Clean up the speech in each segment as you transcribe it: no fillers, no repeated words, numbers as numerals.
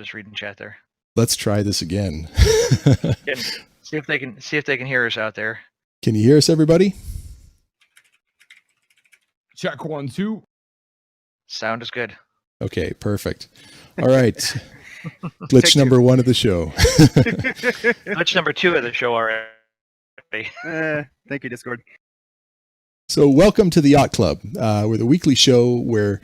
just reading chat there. Let's try this again. See if they can hear us out there. Can you hear us, everybody? Check 1, 2. Sound is good. Okay, perfect. All right. Glitch number 1 of the show. Glitch number 2 of the show already. Thank you, Discord. So welcome to the Yacht Club. We're the weekly show where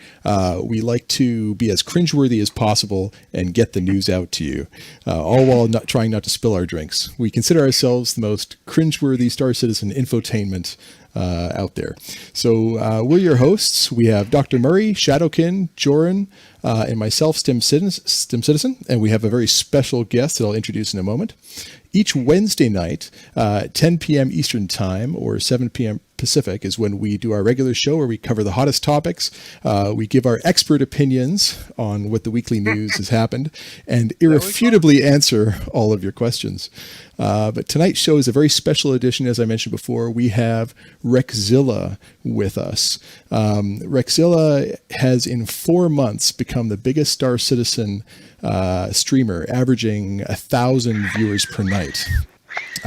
we like to be as cringeworthy as possible and get the news out to you, all while trying not to spill our drinks. We consider ourselves the most cringeworthy Star Citizen infotainment out there. So we're your hosts. We have Dr. Murray, Shadowkin, Joran, and myself, Stim Citizen, and we have a very special guest that I'll introduce in a moment. Each Wednesday night, 10 p.m. Eastern Time or 7 p.m. Pacific is when we do our regular show where we cover the hottest topics. We give our expert opinions on what the weekly news has happened and irrefutably answer all of your questions. But tonight's show is a very special edition. As I mentioned before, we have Rexzilla with us. Rexzilla has in 4 months become the biggest Star Citizen streamer, averaging 1,000 viewers per night.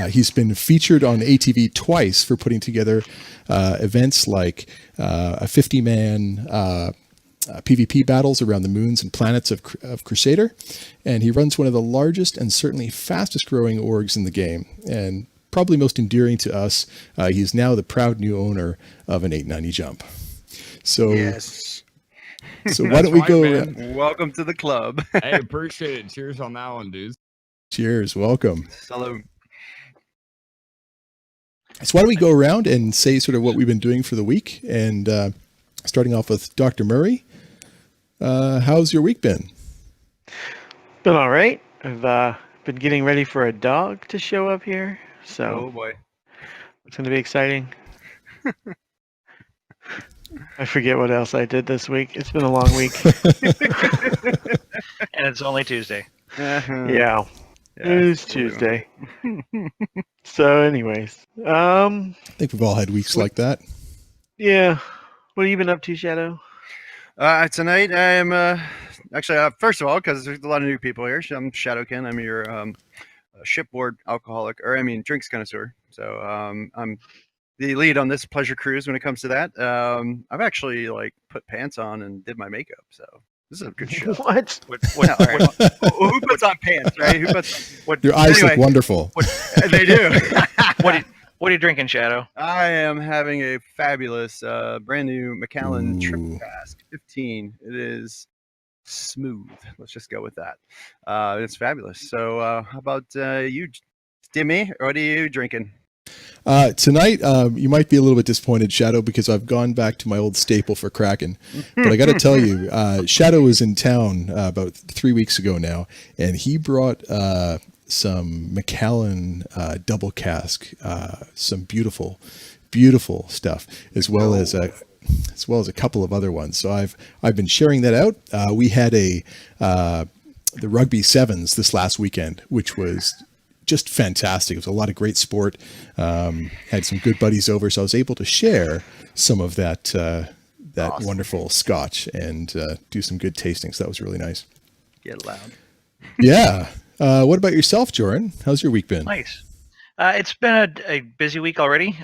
He's been featured on ATV twice for putting together events like a 50-man PvP battles around the moons and planets of Crusader, and he runs one of the largest and certainly fastest growing orgs in the game, and probably most endearing to us, he's now the proud new owner of an 890 Jump. So, yes. So why don't we go? Welcome to the club. Hey, appreciate it. Cheers on that one, dudes. Cheers, welcome. Salute. So why don't we go around and say sort of what we've been doing for the week, and starting off with Dr. Murray. How's your week been? Been all right. I've been getting ready for a dog to show up here, so Oh boy, it's going to be exciting. I forget what else I did this week. It's been a long week. And it's only Tuesday. Yeah, it is Tuesday. So anyways, I think we've all had weeks like that. yeah. What have you been up to, Shadow? Tonight I am actually first of all, because there's a lot of new people here. I'm Shadowkin. I'm your shipboard alcoholic, or I mean drinks connoisseur. So I'm the lead on this pleasure cruise when it comes to that. I've actually like put pants on and did my makeup, so this is a good show. What? Who puts on pants, right? Who puts what? Your eyes look wonderful. They do. What are you drinking, Shadow? I am having a fabulous brand new Macallan Triple Cask 15. It is smooth. Let's just go with that. It's fabulous. So how about you, Dimmy? What are you drinking? Tonight, you might be a little bit disappointed, Shadow, because I've gone back to my old staple for Kraken. But I got to tell you, Shadow was in town about 3 weeks ago now, and he brought some Macallan double cask, some beautiful, beautiful stuff, as well as a couple of other ones. So I've been sharing that out. We had the Rugby Sevens this last weekend, which was just fantastic. It was a lot of great sport. Had some good buddies over, so I was able to share some of that awesome. Wonderful scotch and do some good tasting. So that was really nice. Get loud. Yeah. What about yourself, Joran? How's your week been? Nice. It's been a busy week already.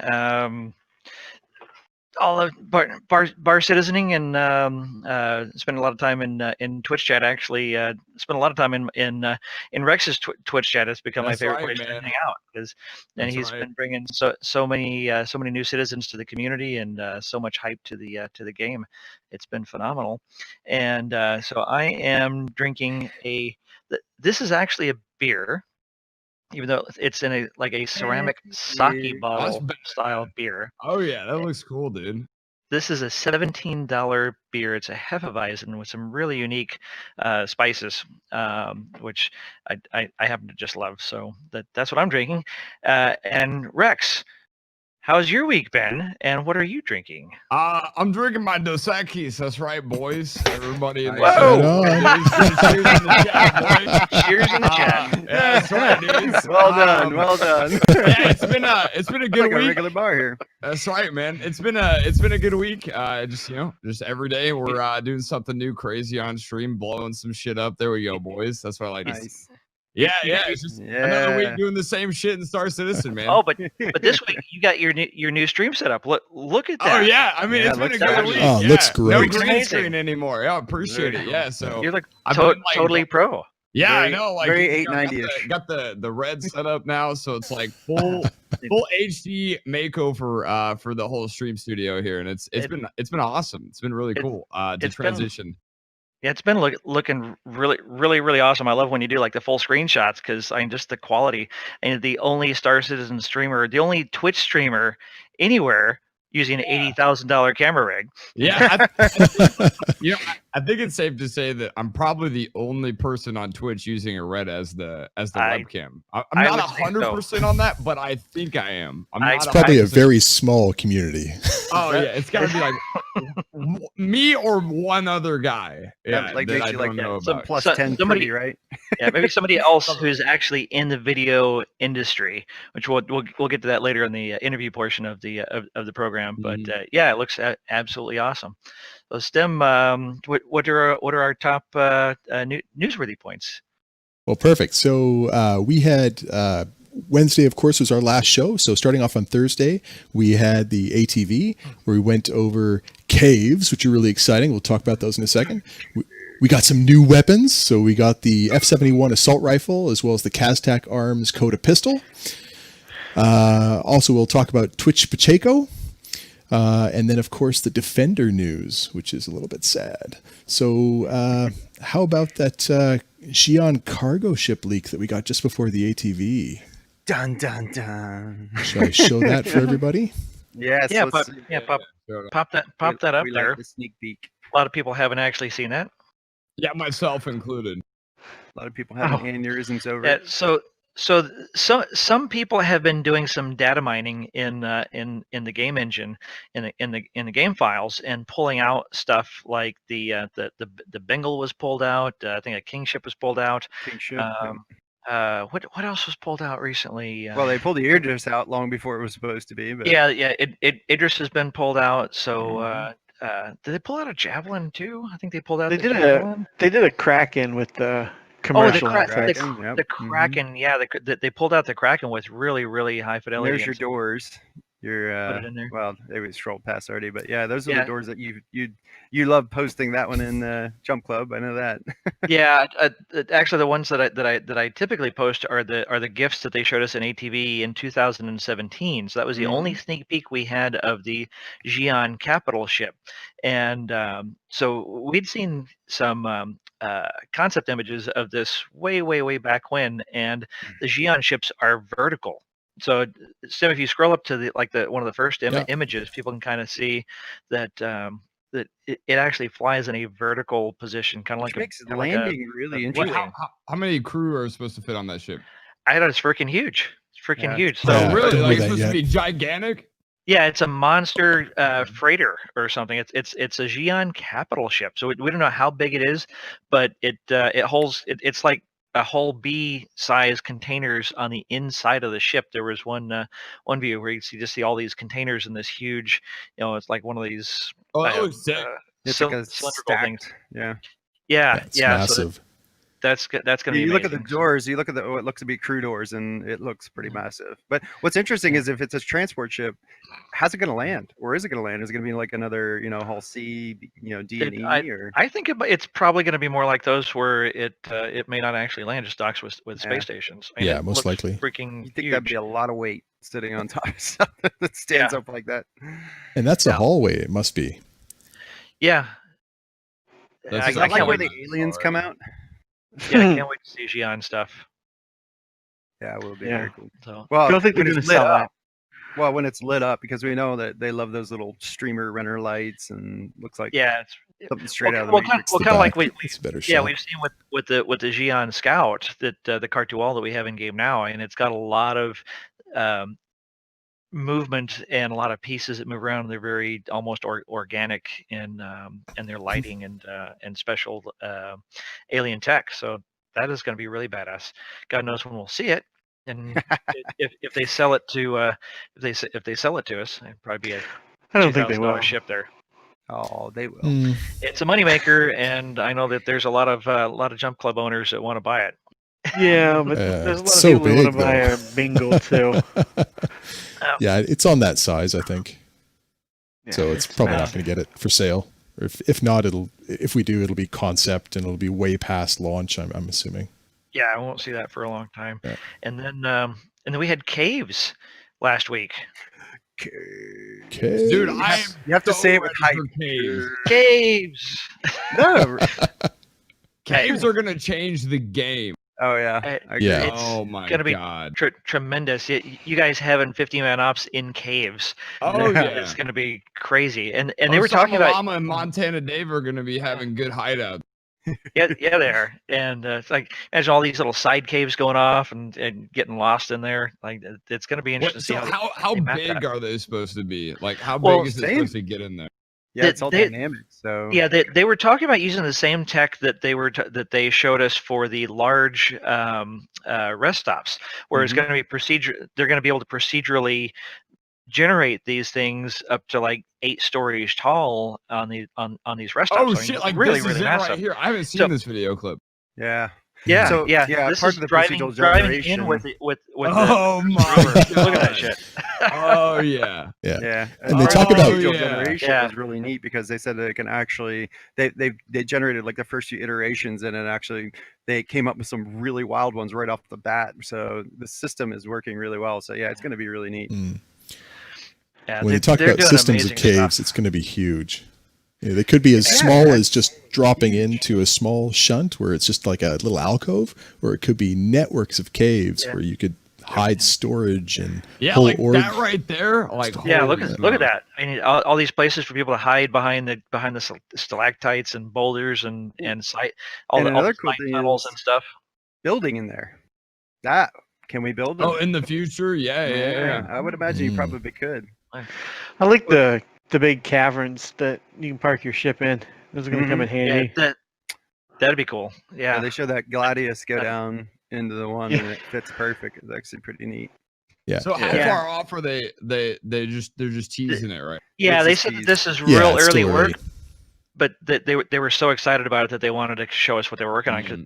All of bar citizening and spent a lot of time in Twitch chat. Actually, spent a lot of time in Rex's Twitch chat. It's become my favorite place to hang out he's been bringing so many new citizens to the community and so much hype to the game. It's been phenomenal. And so I am drinking this is actually a beer, even though it's in a ceramic sake bottle style beer. Oh yeah, that looks cool, dude. This is a $17 beer. It's a Hefeweizen with some really unique spices, which I happen to just love. So that's what I'm drinking. And Rex, how's your week been, and what are you drinking? I'm drinking my Dos Equis. That's right, boys. Everybody in the Whoa! Cheers in the chat, boys. Cheers in the chat. Yeah, that's right, dudes. Well done, well done. Yeah, it's been a good Like a week. regular bar here. That's right, man. It's been a good week. Just every day we're doing something new, crazy on stream, blowing some shit up. There we go, boys. That's what I like to see. Nice. Yeah. It's just another week doing the same shit in Star Citizen, man. Oh, but this week you got your new stream set up. Look at that. Oh yeah, I mean Yeah, it's been a looks good awesome. week. Oh, Yeah. looks great. No Looks green amazing. screen anymore. Yeah, appreciate it. Yeah, so You're like I've been, like, totally pro. yeah, I very- know. Like very you know, 890-ish. got the red set up now, so it's like full HD makeover for the whole stream studio here, and it's been awesome. It's been really cool to it's been- transition. Yeah, it's been looking really awesome. I love when you do like the full screenshots because I mean just the quality. And the only Star Citizen streamer, the only Twitch streamer anywhere using an $80,000 camera rig. Yeah, I think it's safe to say that I'm probably the only person on Twitch using a red as the webcam. I'm I not would say so. 100% on that, but I think I am. I'm It's not Probably a 100%. very small community. Oh yeah, it's got to be like me or one other guy. Yeah, like that makes I you don't like know some about. plus So- 10 somebody- pretty, right? Yeah, maybe somebody else who's actually in the video industry, which we'll get to that later in the interview portion of the program. But yeah, it looks absolutely awesome. So Stem, what are our top newsworthy points? Well, perfect. So we had Wednesday, of course, was our last show. So starting off on Thursday, we had the ATV where we went over caves, which are really exciting. We'll talk about those in a second. We got some new weapons. So we got the F-71 assault rifle as well as the Kaztak Arms Coda pistol. Also, we'll talk about Twitch Pacheco. And then, of course, the Defender news, which is a little bit sad. So how about that Xi'an cargo ship leak that we got just before the ATV? Dun dun dun. Should I show that for everybody? Yes. Yeah, let's but see. yeah, pop that up we there. Like the sneak peek. A lot of people haven't actually seen that. Yeah, myself included. A lot of people have aneurysms over Yeah, it. so some people have been doing some data mining in the game engine in the game files and pulling out stuff like the Bengal was pulled out. I think a Kingship was pulled out. Kingship. What else was pulled out recently? Well, they pulled the Idris out long before it was supposed to be. But yeah. Idris has been pulled out. So did they pull out a Javelin too? I think they pulled out. They the did Javelin. They did a Kraken with the Oh, the commercial. Kraken. Kraken, yep. The Mhm. Kraken. Yeah, they pulled out the Kraken with really high And fidelity. there's your and so doors. Your put it in there. well, they was scrolled past already, but yeah, those are Yeah. the doors that you love posting that one in Jump Club. I know that. Yeah, actually, the ones that I typically post are the gifts that they showed us in ATV in 2017. So that was the only sneak peek we had of the Xi'an capital ship, and so we'd seen some concept images of this way back when, and the Xi'an ships are vertical. So, Sim, if you scroll up to one of the first images, people can kind of see that that it actually flies in a vertical position, kind of Which like makes kinda like landing really a interesting. wing. How many crew are supposed to fit on that ship? I thought it's freaking huge. It's freaking Yeah. huge. So So Yeah, really, don't know like that it's supposed yet. to be gigantic. yeah, it's a monster freighter or something. It's a Xi'an capital ship. So we don't know how big it is, but it holds. It's like a whole B-size containers on the inside of the ship. There was one view where you see all these containers in this huge, it's like one of these Oh, that looks sick. It's like a cylindrical things. stacked. Yeah. Yeah, That's yeah. massive. So that's going to be You look at the amazing. doors, you look at what looks to be crew doors, and it looks pretty massive. But what's interesting is if it's a transport ship, how's it going to land? Or is it going to land? Is it going to be like another, Hull C, D and E, or? I think it's probably going to be more like those where it may not actually land, just docks with Yeah. space stations. I mean, Yeah, it most looks likely. freaking You think huge. that'd be a lot of weight sitting on top of something that stands up like that? And that's a Yeah. hallway, it must be. Yeah. That's I, Is I that like can't where wait. the aliens come out? Yeah, I can't wait to see Xi'an stuff. Yeah, it will be Yeah. very cool. So Well, I don't think they're when going it's to lit sell up- out. Well, when it's lit up, because we know that they love those little streamer runner lights, and looks like yeah, it's something straight out of the well, Matrix. kind of like It's a better yeah, shot. we've seen with the Xi'an Scout that the Cartual that we have in game now, and it's got a lot of movement and a lot of pieces that move around. They're very almost organic in their lighting and special alien tech. So that is going to be really badass. God knows when we'll see it. And if they sell it to if they sell it to us, it'd probably be a I don't think they will. $2,000 ship there. Oh, they will. It's a moneymaker, and I know that there's a lot of jump club owners that want to buy it. Yeah, but there's a lot of so people who want big, to buy a bingo too. Yeah, it's on that size, I think. Yeah, So it's probably not going to get it for sale. Or if not, if we do, it'll be concept and it'll be way past launch. I'm assuming. Yeah, I won't see that for a long time. Yeah. And then we had caves last week. Okay. Dude, You have to say it with hype. Caves. No. Caves are gonna change the game. Oh yeah. I agree. Yeah. Oh my gonna be god. Tremendous. You guys having 50-man ops in caves. Oh yeah. It's gonna be crazy. And they were talking Osama about Lama and Montana Dave are gonna be having good hideouts. yeah they are. And it's like imagine all these little side caves going off and getting lost in there. Like it's gonna be interesting So to see how they map big that. are they supposed to be? Like how Well, big is it same. supposed to get in there? Yeah, it's all They- dynamic. So Yeah, they were talking about using the same tech that that they showed us for the large rest stops, where it's going to be they're going to be able to procedurally generate these things up to like 8 stories tall on these rest stops. Oh I mean, shit! it's Like really this is really it right massive. here. I haven't seen So- this video clip. yeah. Yeah, So, yeah. yeah, This part is of the driving procedural in generation. with Oh the my rover. Look at that God. shit. Oh yeah. Yeah, And they talk about- procedural Yeah. generation Yeah. is really neat because they said that it can actually they generated like the first few iterations and it actually they came up with some really wild ones right off the bat. So the system is working really well. So yeah, it's going to be really neat. Yeah, When they talk they're about doing systems of amazing caves, stuff. it's going to be huge. Yeah, they could be as small as just dropping into a small shunt where it's just like a little alcove, or it could be networks of caves where you could hide storage and Yeah, whole like org. that right there. Like Yeah, holy look at smokes. that. I mean, all these places for people to hide behind the stalactites and boulders and site all And the another site cool thing tunnels is- and stuff. Building in there. That can we build? Oh, in the future, yeah. I would imagine you probably could. I like the big caverns that you can park your ship in. Those are going to come in handy. Yeah, that'd be cool. Yeah, Yeah, they show that Gladius go down into the one and it fits perfect. It's actually pretty neat. Yeah. So how Yeah. far off are they? They're just teasing it, right? yeah. It's They a said that tease. this is Yeah, real it's early still work, early. but that they were so excited about it that they wanted to show us what they were working on. 'Cause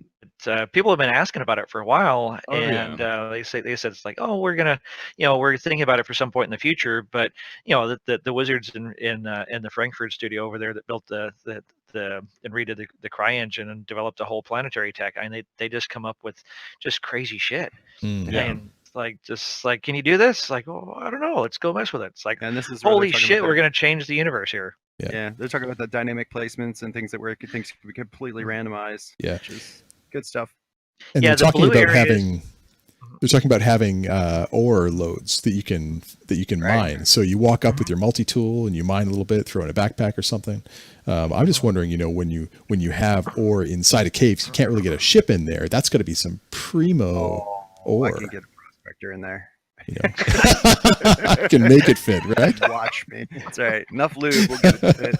Mhm. people have been asking about it for a while, Oh, and they said it's like, oh, we're gonna, we're thinking about it for some point in the future. But the wizards in the Frankfurt studio over there that built the and redid the Cry engine and developed a whole planetary tech. I mean, they just come up with just crazy shit. Yeah. And just like, can you do this? Like, oh, I don't know. Let's go mess with it. It's like, And this is where they're holy talking shit, about we're gonna change the universe here. Yeah, they're talking about the dynamic placements and things that where things can be completely randomized. Yeah. Which is good stuff. And Yeah, they're the talking blue about areas- having ore loads that you can Right. mine. So you walk up with your multi-tool and you mine a little bit, throw in a backpack or something. I'm just wondering, when you have ore inside a cave, you can't really get a ship in there. That's going to be some primo I ore. can get a prospector in there. You can make it fit, right? Watch me. That's all right. Enough lube. We'll get it to fit.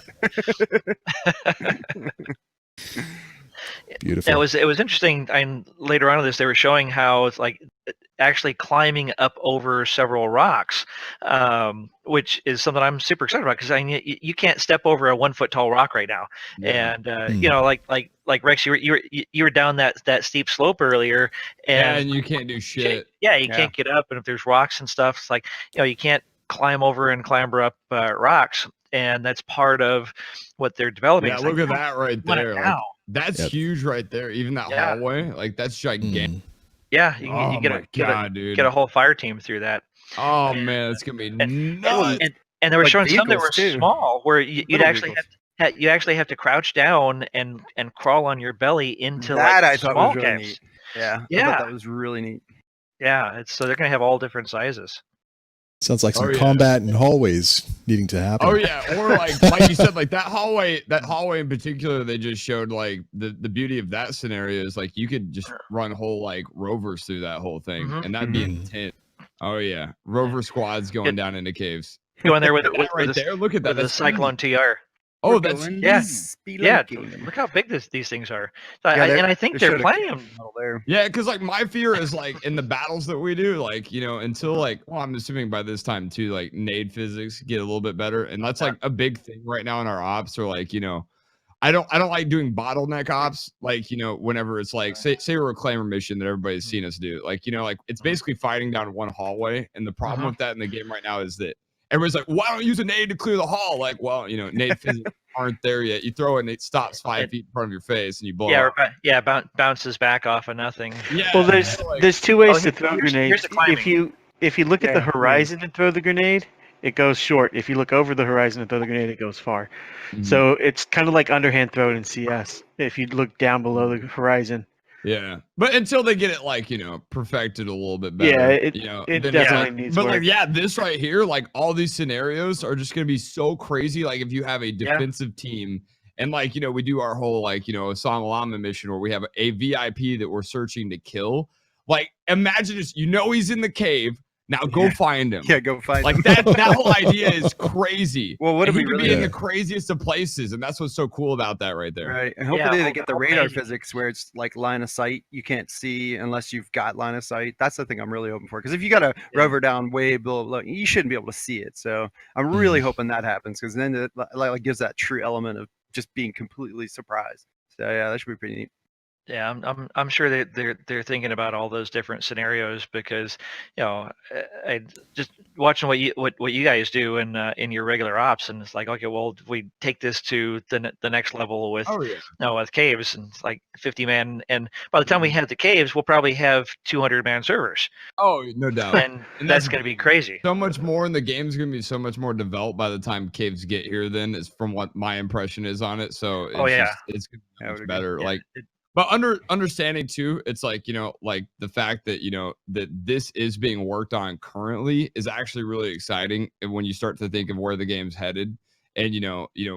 Beautiful. It was interesting. And later on in this, they were showing how it's like actually climbing up over several rocks, which is something I'm super excited about because you can't step over a 1 foot tall rock right now. Yeah. And like Rex, you were down that steep slope earlier, Yeah, and and you can't do shit. yeah, you Yeah. can't get up, and if there's rocks and stuff, it's like you can't climb over and clamber up rocks, and that's part of what they're developing. Yeah, It's look like, at that right want it there. Like, now. that's Yep. huge right there. Even that Yeah. hallway, like that's gigantic. Mm. Yeah, you Oh can get my God, dude. get a whole fire team through that. Oh man, it's gonna be nuts. And they were Like showing some that were vehicles, too. small, where you'd Little actually vehicles. you actually have to crouch down and crawl on your belly into That like I thought small was really caves. neat. Yeah. I Yeah. thought that was really neat. Yeah, so they're gonna have all different sizes. Sounds like some Oh, yeah. combat and hallways needing to happen. Oh yeah, or like you said, like that hallway in particular, they just showed like the beauty of that scenario is like you could just run whole like rovers through that whole thing, Mhm. and that'd be Mhm. intense. Oh yeah, rover squads going down into caves. Go in there with right there. Look at that. The Cyclone TR. Oh, that's yeah. Look how big these things are. So I think they're planning them there. Yeah, because like my fear is like in the battles that we do, like until like I'm assuming by this time too, like nade physics get a little bit better, and that's like a big thing right now in our ops. Or like I don't like doing bottleneck ops. Like whenever it's like say we're a claimer mission that everybody's seen us do. Like like it's basically fighting down one hallway, and the problem with that in the game right now is that everybody's like, why don't you use a nade to clear the hall? Like, well, nade physics aren't there yet. You throw it and it stops 5 feet in front of your face and you blow up. Bounces back off of nothing. Yeah. Well, there's two ways to throw grenades. If you look at the horizon and throw the grenade, it goes short. If you look over the horizon and throw the grenade, it goes far. So it's kind of like underhand throw it in CS. If you look down below the horizon. Yeah, but until they get it like perfected a little bit better. Yeah, it definitely needs work. But like this right here, like all these scenarios are just gonna be so crazy. Like if you have a defensive team, and like we do our whole like Osama Lama mission where we have a VIP that we're searching to kill. Like imagine just he's in the cave. Now go find him. Yeah, go find him. Like that whole idea is crazy. Well, what if we really be in the craziest of places, and that's what's so cool about that right there. Right, and hopefully they get the radar physics where it's like line of sight. You can't see unless you've got line of sight. That's the thing I'm really hoping for. Because if you got a rover down way below, you shouldn't be able to see it. So I'm really hoping that happens, because then it like gives that true element of just being completely surprised. So yeah, that should be pretty neat. Yeah, I'm sure that they're thinking about all those different scenarios, because I just watching what you guys do in your regular ops, and it's like, okay, well, if we take this to the next level with with caves, and it's like 50 man, and by the time we have the caves, we'll probably have 200 man servers. Oh, no doubt, and that's going to be crazy. So much more, and the game's going to be so much more developed by the time caves get here. Then is from what my impression is on it. So it's going to be much better. But understanding too, it's like like the fact that that this is being worked on currently is actually really exciting. And when you start to think of where the game's headed, and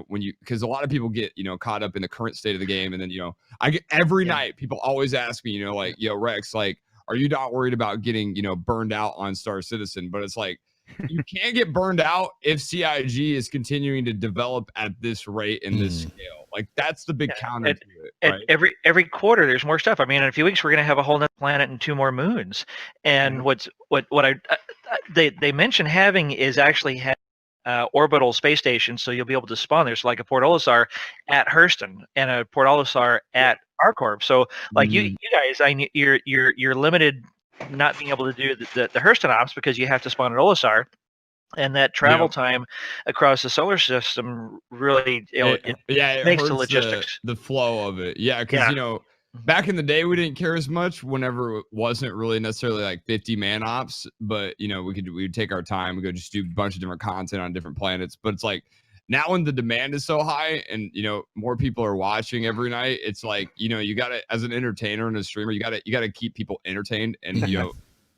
when because a lot of people get caught up in the current state of the game, and then I get every night people always ask me like Rex, like, are you not worried about getting burned out on Star Citizen? But it's like you can't get burned out if CIG is continuing to develop at this rate and this scale. Like that's the big counter to it. Right? Every quarter there's more stuff. I mean, in a few weeks we're going to have a whole new planet and 2 more moons. And what they mentioned having is actually orbital space stations, so you'll be able to spawn there. So like a Port Olisar at Hurston and a Port Olisar at ArcCorp. So like you guys, you're limited not being able to do the Hurston ops because you have to spawn at Olisar. And that travel time across the solar system really, it makes the logistics, the flow of it. Yeah, because back in the day we didn't care as much whenever it wasn't really necessarily like 50 man ops, but we would take our time. We could just do a bunch of different content on different planets. But it's like now when the demand is so high and more people are watching every night, it's like you got to, as an entertainer and a streamer, you got to keep people entertained, and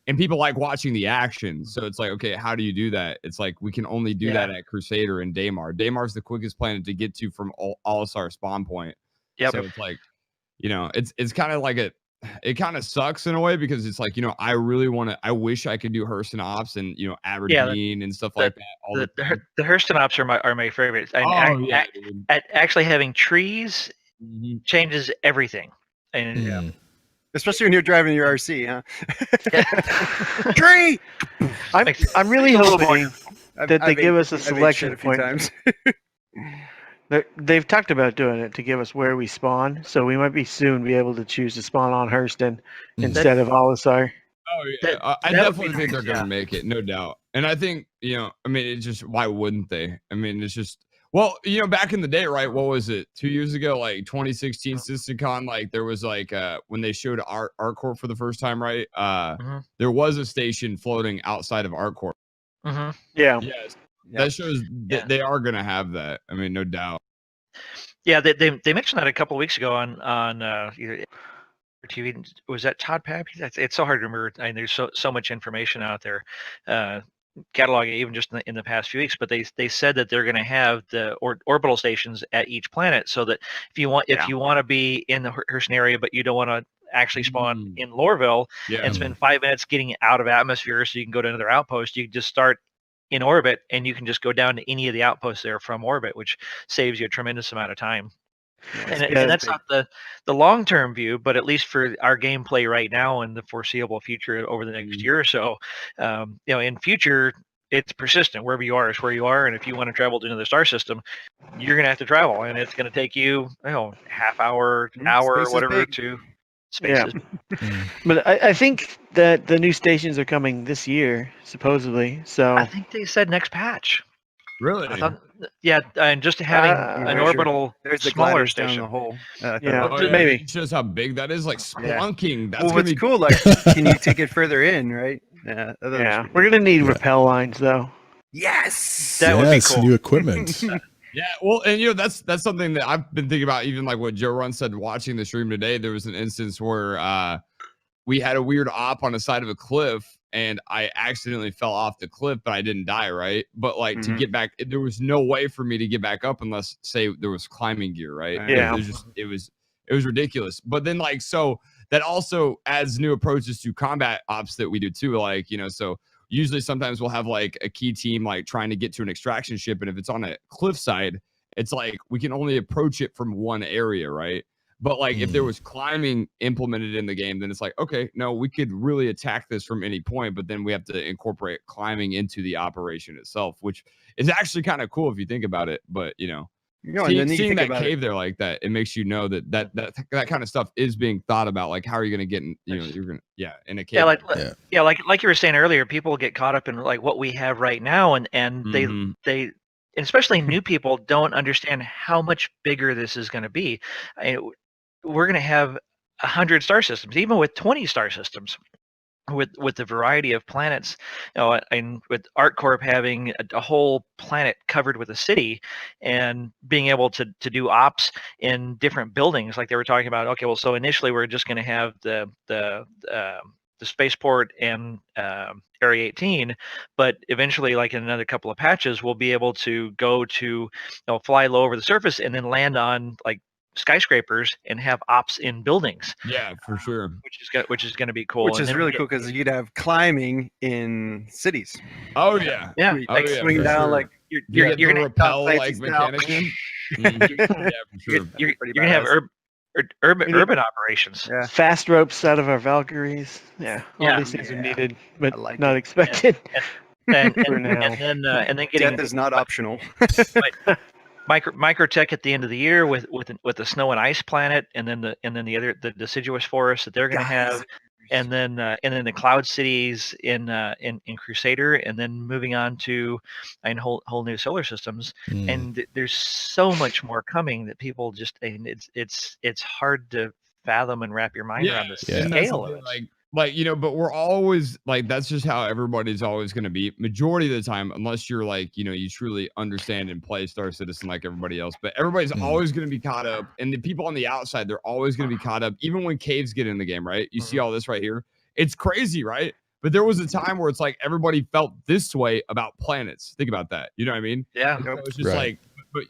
and people like watching the action. So it's like, okay, how do you do that? It's like we can only do that at Crusader and Daymar. Daymar's the quickest planet to get to from Olisar spawn point. Yep. So it's like, it's kind of like it kind of sucks in a way, because it's like, I really want to, I wish I could do Hurston ops and, Aberdeen and stuff like that. The Hurston ops are my favorites. Actually having trees changes everything. And especially when you're driving your RC, huh? Tree! I'm really hoping that they give us a selection point. They've talked about doing it to give us where we spawn, so we might be soon be able to choose to spawn on Hurston instead of Olisar. Oh yeah, I definitely think they're going to make it, no doubt. And I think I mean, it's just, why wouldn't they? I mean, it's just. Well, back in the day, right? What was it? 2 years ago, like 2016 SystemCon, like there was like when they showed ArcCorp for the first time, right? There was a station floating outside of ArcCorp. Yeah. Yes. That shows that they are gonna have that. I mean, no doubt. Yeah, they mentioned that a couple of weeks ago on either TV. Was that Todd Pappy? It's so hard to remember. I mean, there's so much information out there. Catalog even just in the past few weeks, but they said that they're going to have the orbital stations at each planet, so that if you want to be in the Hurston area but you don't want actually spawn in Lorville and spend 5 minutes getting out of atmosphere so you can go to another outpost. You can just start in orbit and you can just go down to any of the outposts there from orbit, which saves you a tremendous amount of time. And that's not the long-term view, but at least for our gameplay right now and the foreseeable future over the next year or so, in future, it's persistent. Wherever you are is where you are, and if you want to travel to another star system, you're going to have to travel, and it's going to take you, half hour, whatever, to spaces. But I think that the new stations are coming this year, supposedly. So I think they said next patch. Really? I thought, and just having an orbital smaller station. Down the hole. Maybe. It shows how big that is. Like splunking. That's what's cool. Like, can you take it further in? Right? Yeah. We're gonna need rappel lines though. Yes. That would be cool. New equipment. Yeah, well, and that's something that I've been thinking about. Even like what Joe Run said, watching the stream today, there was an instance where we had a weird op on the side of a cliff, and I accidentally fell off the cliff, but I didn't die, right? But like to get back, there was no way for me to get back up unless, say, there was climbing gear, right? Yeah, it was ridiculous. But then like so that also adds new approaches to combat ops that we do too. Like so usually sometimes we'll have like a key team like trying to get to an extraction ship, and if it's on a cliffside, it's like we can only approach it from one area, right? But like if there was climbing implemented in the game, then it's like, okay, no, we could really attack this from any point, but then we have to incorporate climbing into the operation itself, which is actually kind of cool if you think about it. But seeing that cave there like that, it makes you know that kind of stuff is being thought about. Like, how are you going to get in? You're going to in a cave. Like you were saying earlier, people get caught up in like what we have right now, and they especially new people don't understand how much bigger this is going to be. We're going to have 100 star systems, even with 20 star systems, with the variety of planets, and with ArcCorp having a whole planet covered with a city, and being able to do ops in different buildings, like they were talking about. Okay, well, so initially we're just going to have the spaceport and Area 18, but eventually, like in another couple of patches, we'll be able to go to fly low over the surface and then land on like skyscrapers and have ops in buildings. Yeah, for sure. Which is going to be cool. Which is really cool because you'd have climbing in cities. Oh yeah, like swing down, like you're going to repel like mechanics. You're going to have urban operations. Yeah. Fast ropes out of our Valkyries. All these things are needed, but not expected. And then getting death is not optional. Microtech at the end of the year with the snow and ice planet, and then the other the deciduous forest that they're going to have, and then the cloud cities in Crusader, and then moving on to whole new solar systems. And there's so much more coming that people just, it's hard to fathom and wrap your mind around the scale of it. But we're always like, that's just how everybody's always going to be majority of the time, unless you're like, you truly understand and play Star Citizen like everybody else. But everybody's always going to be caught up, and the people on the outside, they're always going to be caught up. Even when caves get in the game, right? You see all this right here. It's crazy, right? But there was a time where it's like everybody felt this way about planets. Think about that. You know what I mean? Yeah. So it's just like, but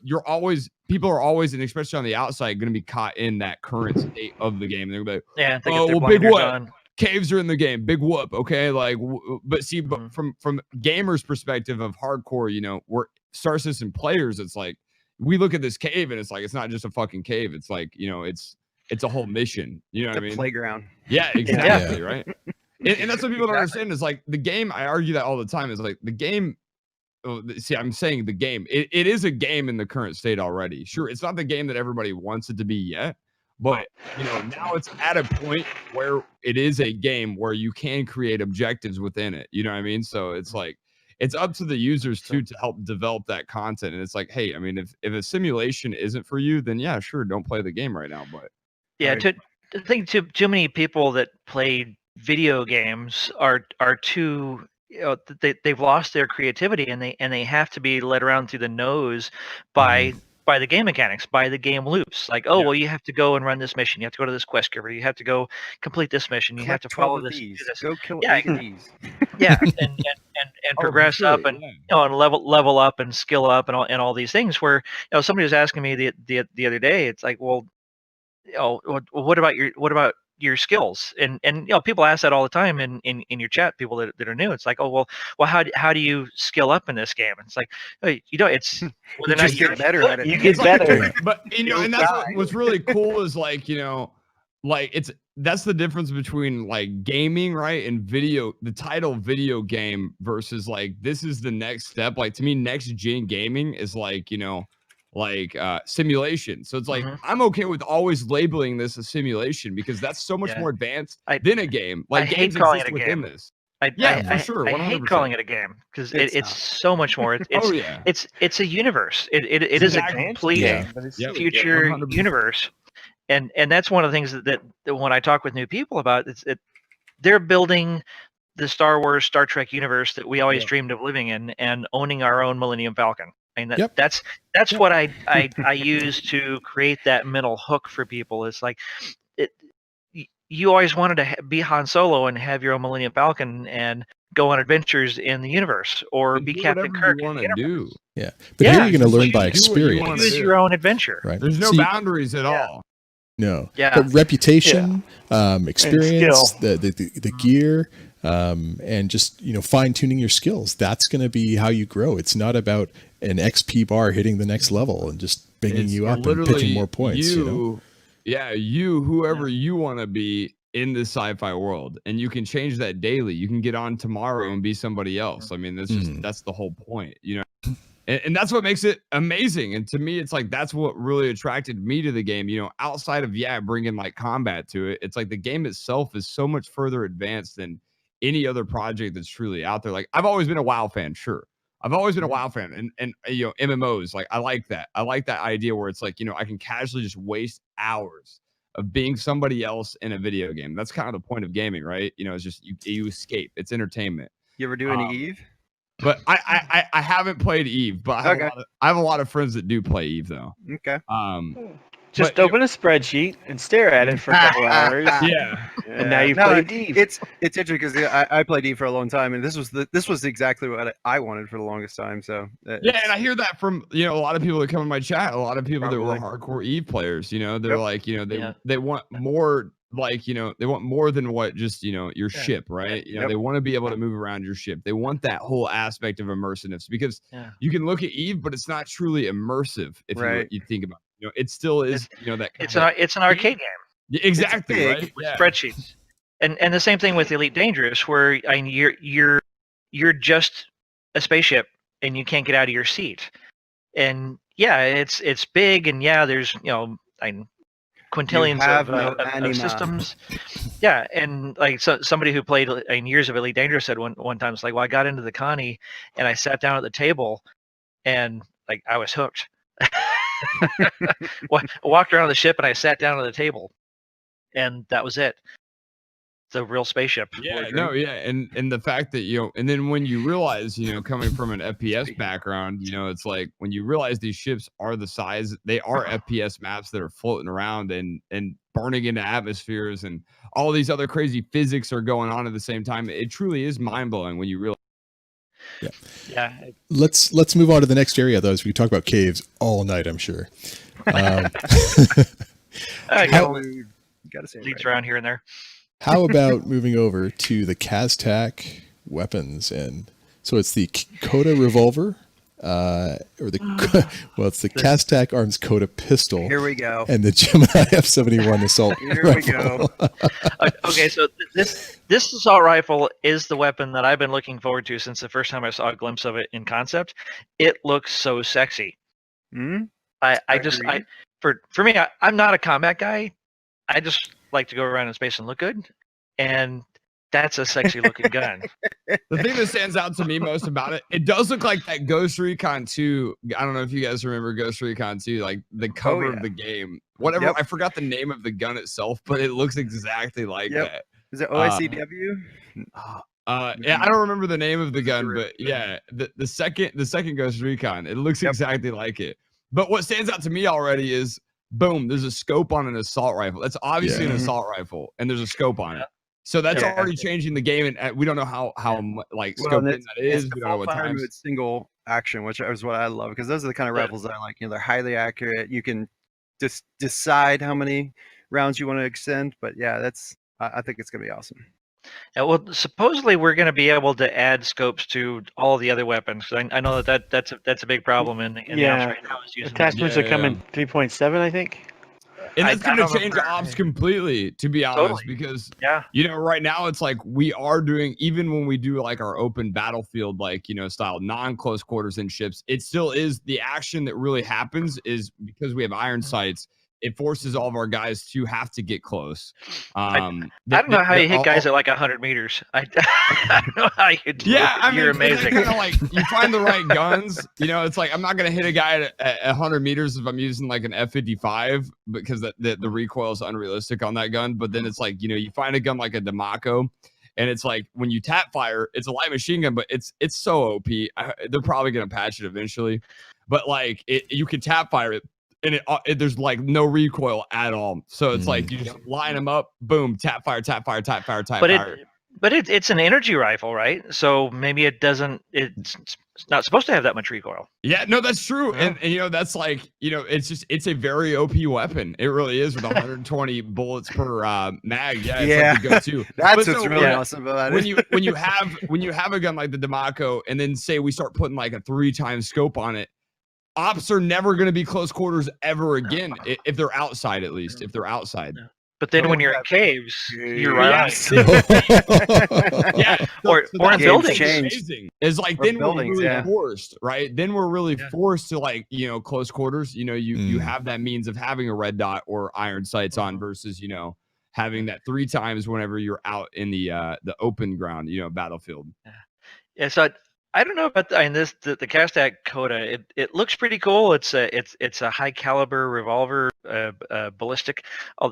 people are always, and especially on the outside, going to be caught in that current state of the game. And they're like, big what? Caves are in the game, big whoop. Okay, like, but see, but from gamers' perspective of hardcore, we're Star System players. It's like we look at this cave and it's like it's not just a fucking cave. It's like it's a whole mission. You know what I mean? Playground. Yeah, exactly. Right. And that's what people don't understand is like the game. I argue that all the time is like the game. See, I'm saying the game. It is a game in the current state already. Sure, it's not the game that everybody wants it to be yet. But, now it's at a point where it is a game where you can create objectives within it. You know what I mean? So it's like, it's up to the users too, to help develop that content. And it's like, hey, I mean, if a simulation isn't for you, then yeah, sure, don't play the game right now. But I think too many people that play video games are too, they've lost their creativity, and they have to be led around through the nose by the game mechanics, by the game loops. Like, well, you have to go and run this mission. You have to go to this quest giver. You have to go complete this mission. You have to follow this. Go kill 8 of these. and progress up and and level up and skill up and all these things. Where somebody was asking me the other day. It's like, well, what about your skills. And people ask that all the time in your chat, people that are new. It's like, oh, well, how do you skill up in this game? And it's like, oh, it's you just get better at it. You get better. But and that's what's really cool is like, that's the difference between like gaming, right? And the title video game versus like, this is the next step. Like to me, next gen gaming is like, simulation. So it's like, I'm okay with always labeling this a simulation because that's so much more advanced than a game. Like I games hate calling exist it a within game. this. I for sure. 100%. I hate calling it a game because it's so much more. It's a universe. It is a complete future universe, and that's one of the things that when I talk with new people about, they're building the Star Wars, Star Trek universe that we always dreamed of living in, and owning our own Millennium Falcon. I mean, that's what I use to create that mental hook for people. It's like you always wanted to be Han Solo and have your own Millennium Falcon and go on adventures in the universe, or be Captain Kirk. You want to do, but here you're going to learn by experience. Use your own adventure. Right. There's no boundaries at all. No. But reputation, experience, the gear, and just fine tuning your skills. That's going to be how you grow. It's not about an XP bar hitting the next level and just banging you up and pitching more points. Whoever you want to be in the sci-fi world, and you can change that daily. You can get on tomorrow and be somebody else. I mean, that's the whole point, and that's what makes it amazing. And to me, it's like that's what really attracted me to the game. Outside of bringing like combat to it, it's like the game itself is so much further advanced than any other project that's truly out there. Like I've always been a WoW fan, sure. I've always been a WoW fan, and MMOs, like I like that. I like that idea where it's like, I can casually just waste hours of being somebody else in a video game. That's kind of the point of gaming, right? It's just you escape. It's entertainment. You ever do any Eve? But I haven't played Eve, but I have a lot of friends that do play Eve though. Okay. Just open a spreadsheet and stare at it for a couple hours. And now you played Eve. It's interesting because I played Eve for a long time, and this was exactly what I wanted for the longest time. So and I hear that from a lot of people that come in my chat. A lot of people that were hardcore Eve players. They're like they want more. Like they want more than what just your ship, right? They want to be able to move around your ship. They want that whole aspect of immersiveness because you can look at Eve, but it's not truly immersive if you think about it. It still is that it's an arcade game. Exactly, right? With spreadsheets, and the same thing with Elite Dangerous, where you're just a spaceship and you can't get out of your seat, and it's big, and there's quintillions of systems. And like somebody who played in years of Elite Dangerous said one time, it's like, well, I got into the Connie and I sat down at the table and like I was hooked. Walked around the ship and I sat down at the table, and that was it. It's a real spaceship. And the fact that and then when you realize coming from an FPS background, it's like when you realize these ships are the size, they are FPS maps that are floating around and burning into atmospheres, and all these other crazy physics are going on at the same time. It truly is mind-blowing when you realize. Let's move on to the next area, though, as we talk about caves all night, I'm sure. Gotta say leads around here and there. How about moving over to the Kaztak weapons? And so it's the Coda revolver, it's the Kaztak Arms Coda pistol. Here we go. And the Gemini F-71 assault rifle. We go. Okay, so this assault rifle is the weapon that I've been looking forward to since the first time I saw a glimpse of it in concept. It looks so sexy. For me, I'm not a combat guy. I just like to go around in space and look good, and that's a sexy looking gun. The thing that stands out to me most about it, it does look like that Ghost Recon 2. I don't know if you guys remember Ghost Recon 2, like the cover of the game. Whatever, I forgot the name of the gun itself, but it looks exactly like that. Is it OICW? I don't remember the name of the gun, but the second Ghost Recon, it looks exactly like it. But what stands out to me already is, boom, there's a scope on an assault rifle. That's obviously an assault rifle, and there's a scope on it. So that's already changing the game, and we don't know how scoped in that is. We don't know what times. It's single action, which is what I love, because those are the kind of rifles that I like. They're highly accurate. You can just decide how many rounds you want to extend. But yeah, I think it's going to be awesome. Yeah, well, supposedly we're going to be able to add scopes to all the other weapons. I know that's a big problem in the ops right now. Attachments are coming 3.7, I think. And it's going to change ops completely, to be honest, because right now it's like we are doing, even when we do like our open battlefield, like style non-close quarters in ships, it still is the action that really happens is because we have iron sights. It forces all of our guys to have to get close. I don't know how you hit guys at like 100 meters. I don't know how you do it. I mean, you're amazing. Kind of like you find the right guns. It's like I'm not gonna hit a guy at 100 meters if I'm using like an F-55 because the recoil is unrealistic on that gun. But then it's like you find a gun like a Damaco, and it's like when you tap fire, it's a light machine gun, but it's so OP. They're probably gonna patch it eventually, but like you can tap fire it. And there's like no recoil at all. So it's like you just line them up, boom, tap fire, tap fire, tap fire, tap fire. But it's an energy rifle, right? So maybe it's not supposed to have that much recoil. Yeah, no, that's true. And that's like, it's a very OP weapon. It really is with 120 bullets per mag. Yeah, it's like the go-to. That's what's really awesome about it. When you have a gun like the Damaco and then say we start putting like a 3x scope on it, ops are never going to be close quarters ever again, if they're outside, at least, if they're outside. But then when you're in caves, you're right. Or in buildings. It's like then we're really forced, right? Then we're really forced to like, close quarters. You have that means of having a red dot or iron sights on versus, having that 3x whenever you're out in the open ground, battlefield. Yeah, so I don't know about the Castak Coda. It looks pretty cool. It's a high caliber revolver, ballistic.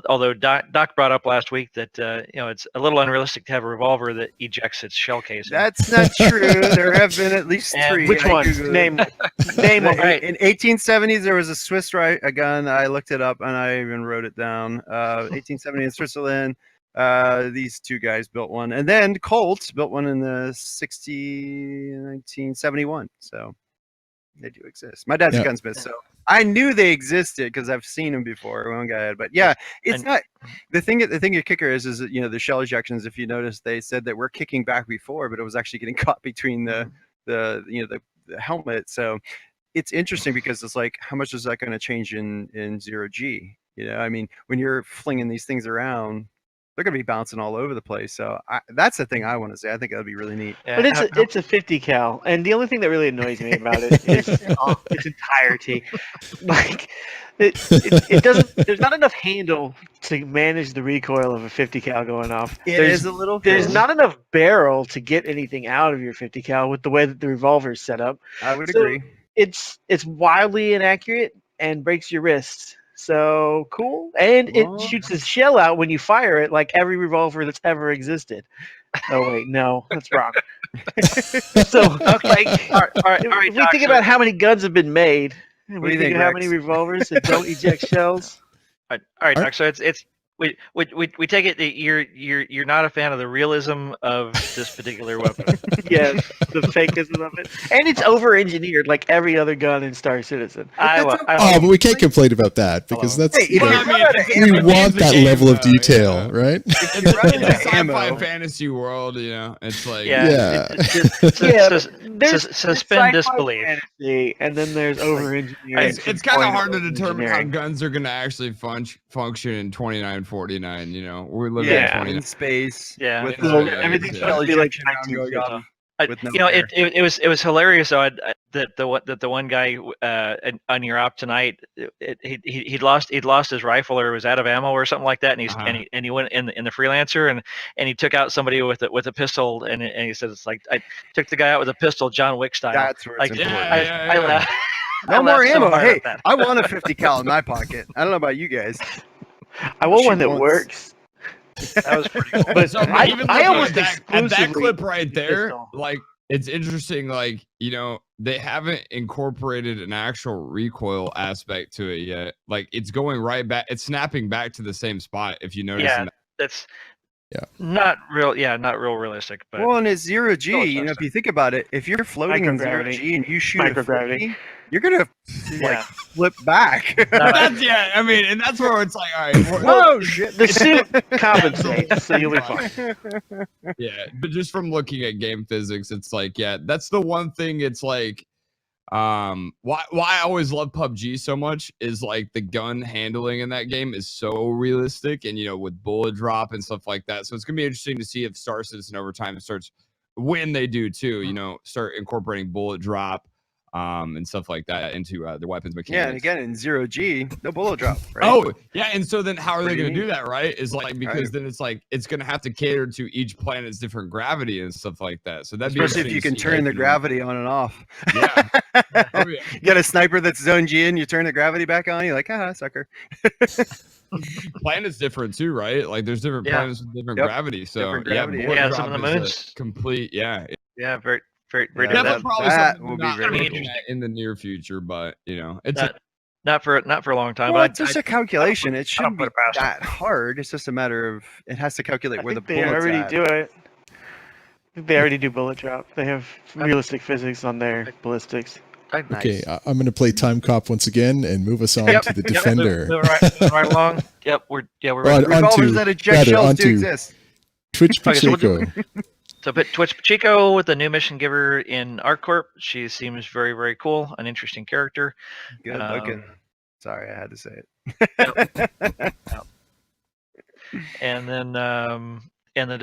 Although Doc brought up last week that it's a little unrealistic to have a revolver that ejects its shell casing. That's not true. There have been at least 3. Which one? Name one. Right. In 1870s, there was a Swiss a gun. I looked it up and I even wrote it down. 1870 in Switzerland. These two guys built one, and then Colt built one in the 1971. So they do exist. My dad's a gunsmith, so I knew they existed because I've seen them before. One guy had, but it's not the thing. The thing your kicker is that the shell ejections. If you notice, they said that we're kicking back before, but it was actually getting caught between the helmet. So it's interesting because it's like, how much is that going to change in 0G? I mean, when you're flinging these things around, they're going to be bouncing all over the place. So that's the thing I want to say. I think that would be really neat. Yeah, but it's a 50 cal, and the only thing that really annoys me about it is its entirety. Like it doesn't. There's not enough handle to manage the recoil of a 50 cal going off. Is a little. There's not enough barrel to get anything out of your 50 cal with the way that the revolver is set up. I would agree. It's wildly inaccurate and breaks your wrists. So cool, and it shoots a shell out when you fire it, like every revolver that's ever existed. Oh wait, no, that's wrong. So, like, all right, if we think about how many guns have been made, and we think of how many revolvers that don't eject shells. All right, Doc. So it's we take it that you're not a fan of the realism of this particular weapon. Yeah, the fakeism of it, and it's over-engineered like every other gun in Star Citizen. But we can't complain about that because we want that level of detail, right? If you're running a sci-fi fantasy world, it's like suspend disbelief. Fantasy, and then there's over-engineering. It's kind of hard to determine how guns are going to actually function in 2949. We're living in space. Yeah, with everything's supposed to be like it was hilarious. So that the one guy on your op tonight, he'd lost his rifle or was out of ammo or something like that, and he went in the freelancer and he took out somebody with a pistol and he said it's like I took the guy out with a pistol, John Wick style. That's where it's important. I laughed. No more ammo. Hey, I want a 50 cal in my pocket. I don't know about you guys. I want one that works. That was pretty cool. But so I almost at that clip right there, like it's interesting. Like they haven't incorporated an actual recoil aspect to it yet. Like it's going right back. It's snapping back to the same spot. If you notice. Yeah, that's not real. Yeah, not real realistic. But and it's 0G. If you think about it, if you're floating in 0G and you shoot a 50, you're gonna flip back. That's, yeah, I mean, and that's where it's like, all right. Whoa, shit. The suit compensates, so you'll be fine. Yeah, but just from looking at game physics, it's like, yeah, that's the one thing. It's like, why I always love PUBG so much is like the gun handling in that game is so realistic, and with bullet drop and stuff like that. So it's gonna be interesting to see if Star Citizen over time starts, when they do too, start incorporating bullet drop and stuff like that into their weapons mechanics. Yeah, and again in 0G, no bullet drop. Right? Oh, yeah, and so then how are they going to do that, right? Is like, because then it's like it's going to have to cater to each planet's different gravity and stuff like that. So that'd especially if you can turn the gravity on and off. Yeah. Oh, yeah. You got a sniper that's zone G in, you turn the gravity back on, you're like, sucker. Planet's different too, right? Like there's different planets with different gravity. So different gravity, yeah, some of the moons. Complete, yeah. Yeah, very. That's probably that something will be not very looking at in the near future, but it's not for a long time. Well, but it's just a calculation. It shouldn't be that hard. It's just a matter of it has to calculate where the bullets they already at. do it. They already do bullet drop. They have realistic physics on their ballistics. Okay, I'm going to play Time Cop once again and move us on to the Defender. Moving right along. Yep, we're right. Revolvers that eject shells do exist. Twitch Pacheco. So Twitch Pacheco with the new mission giver in ArcCorp. She seems very, very cool, an interesting character. Good looking. Sorry, I had to say it. Yep. And then then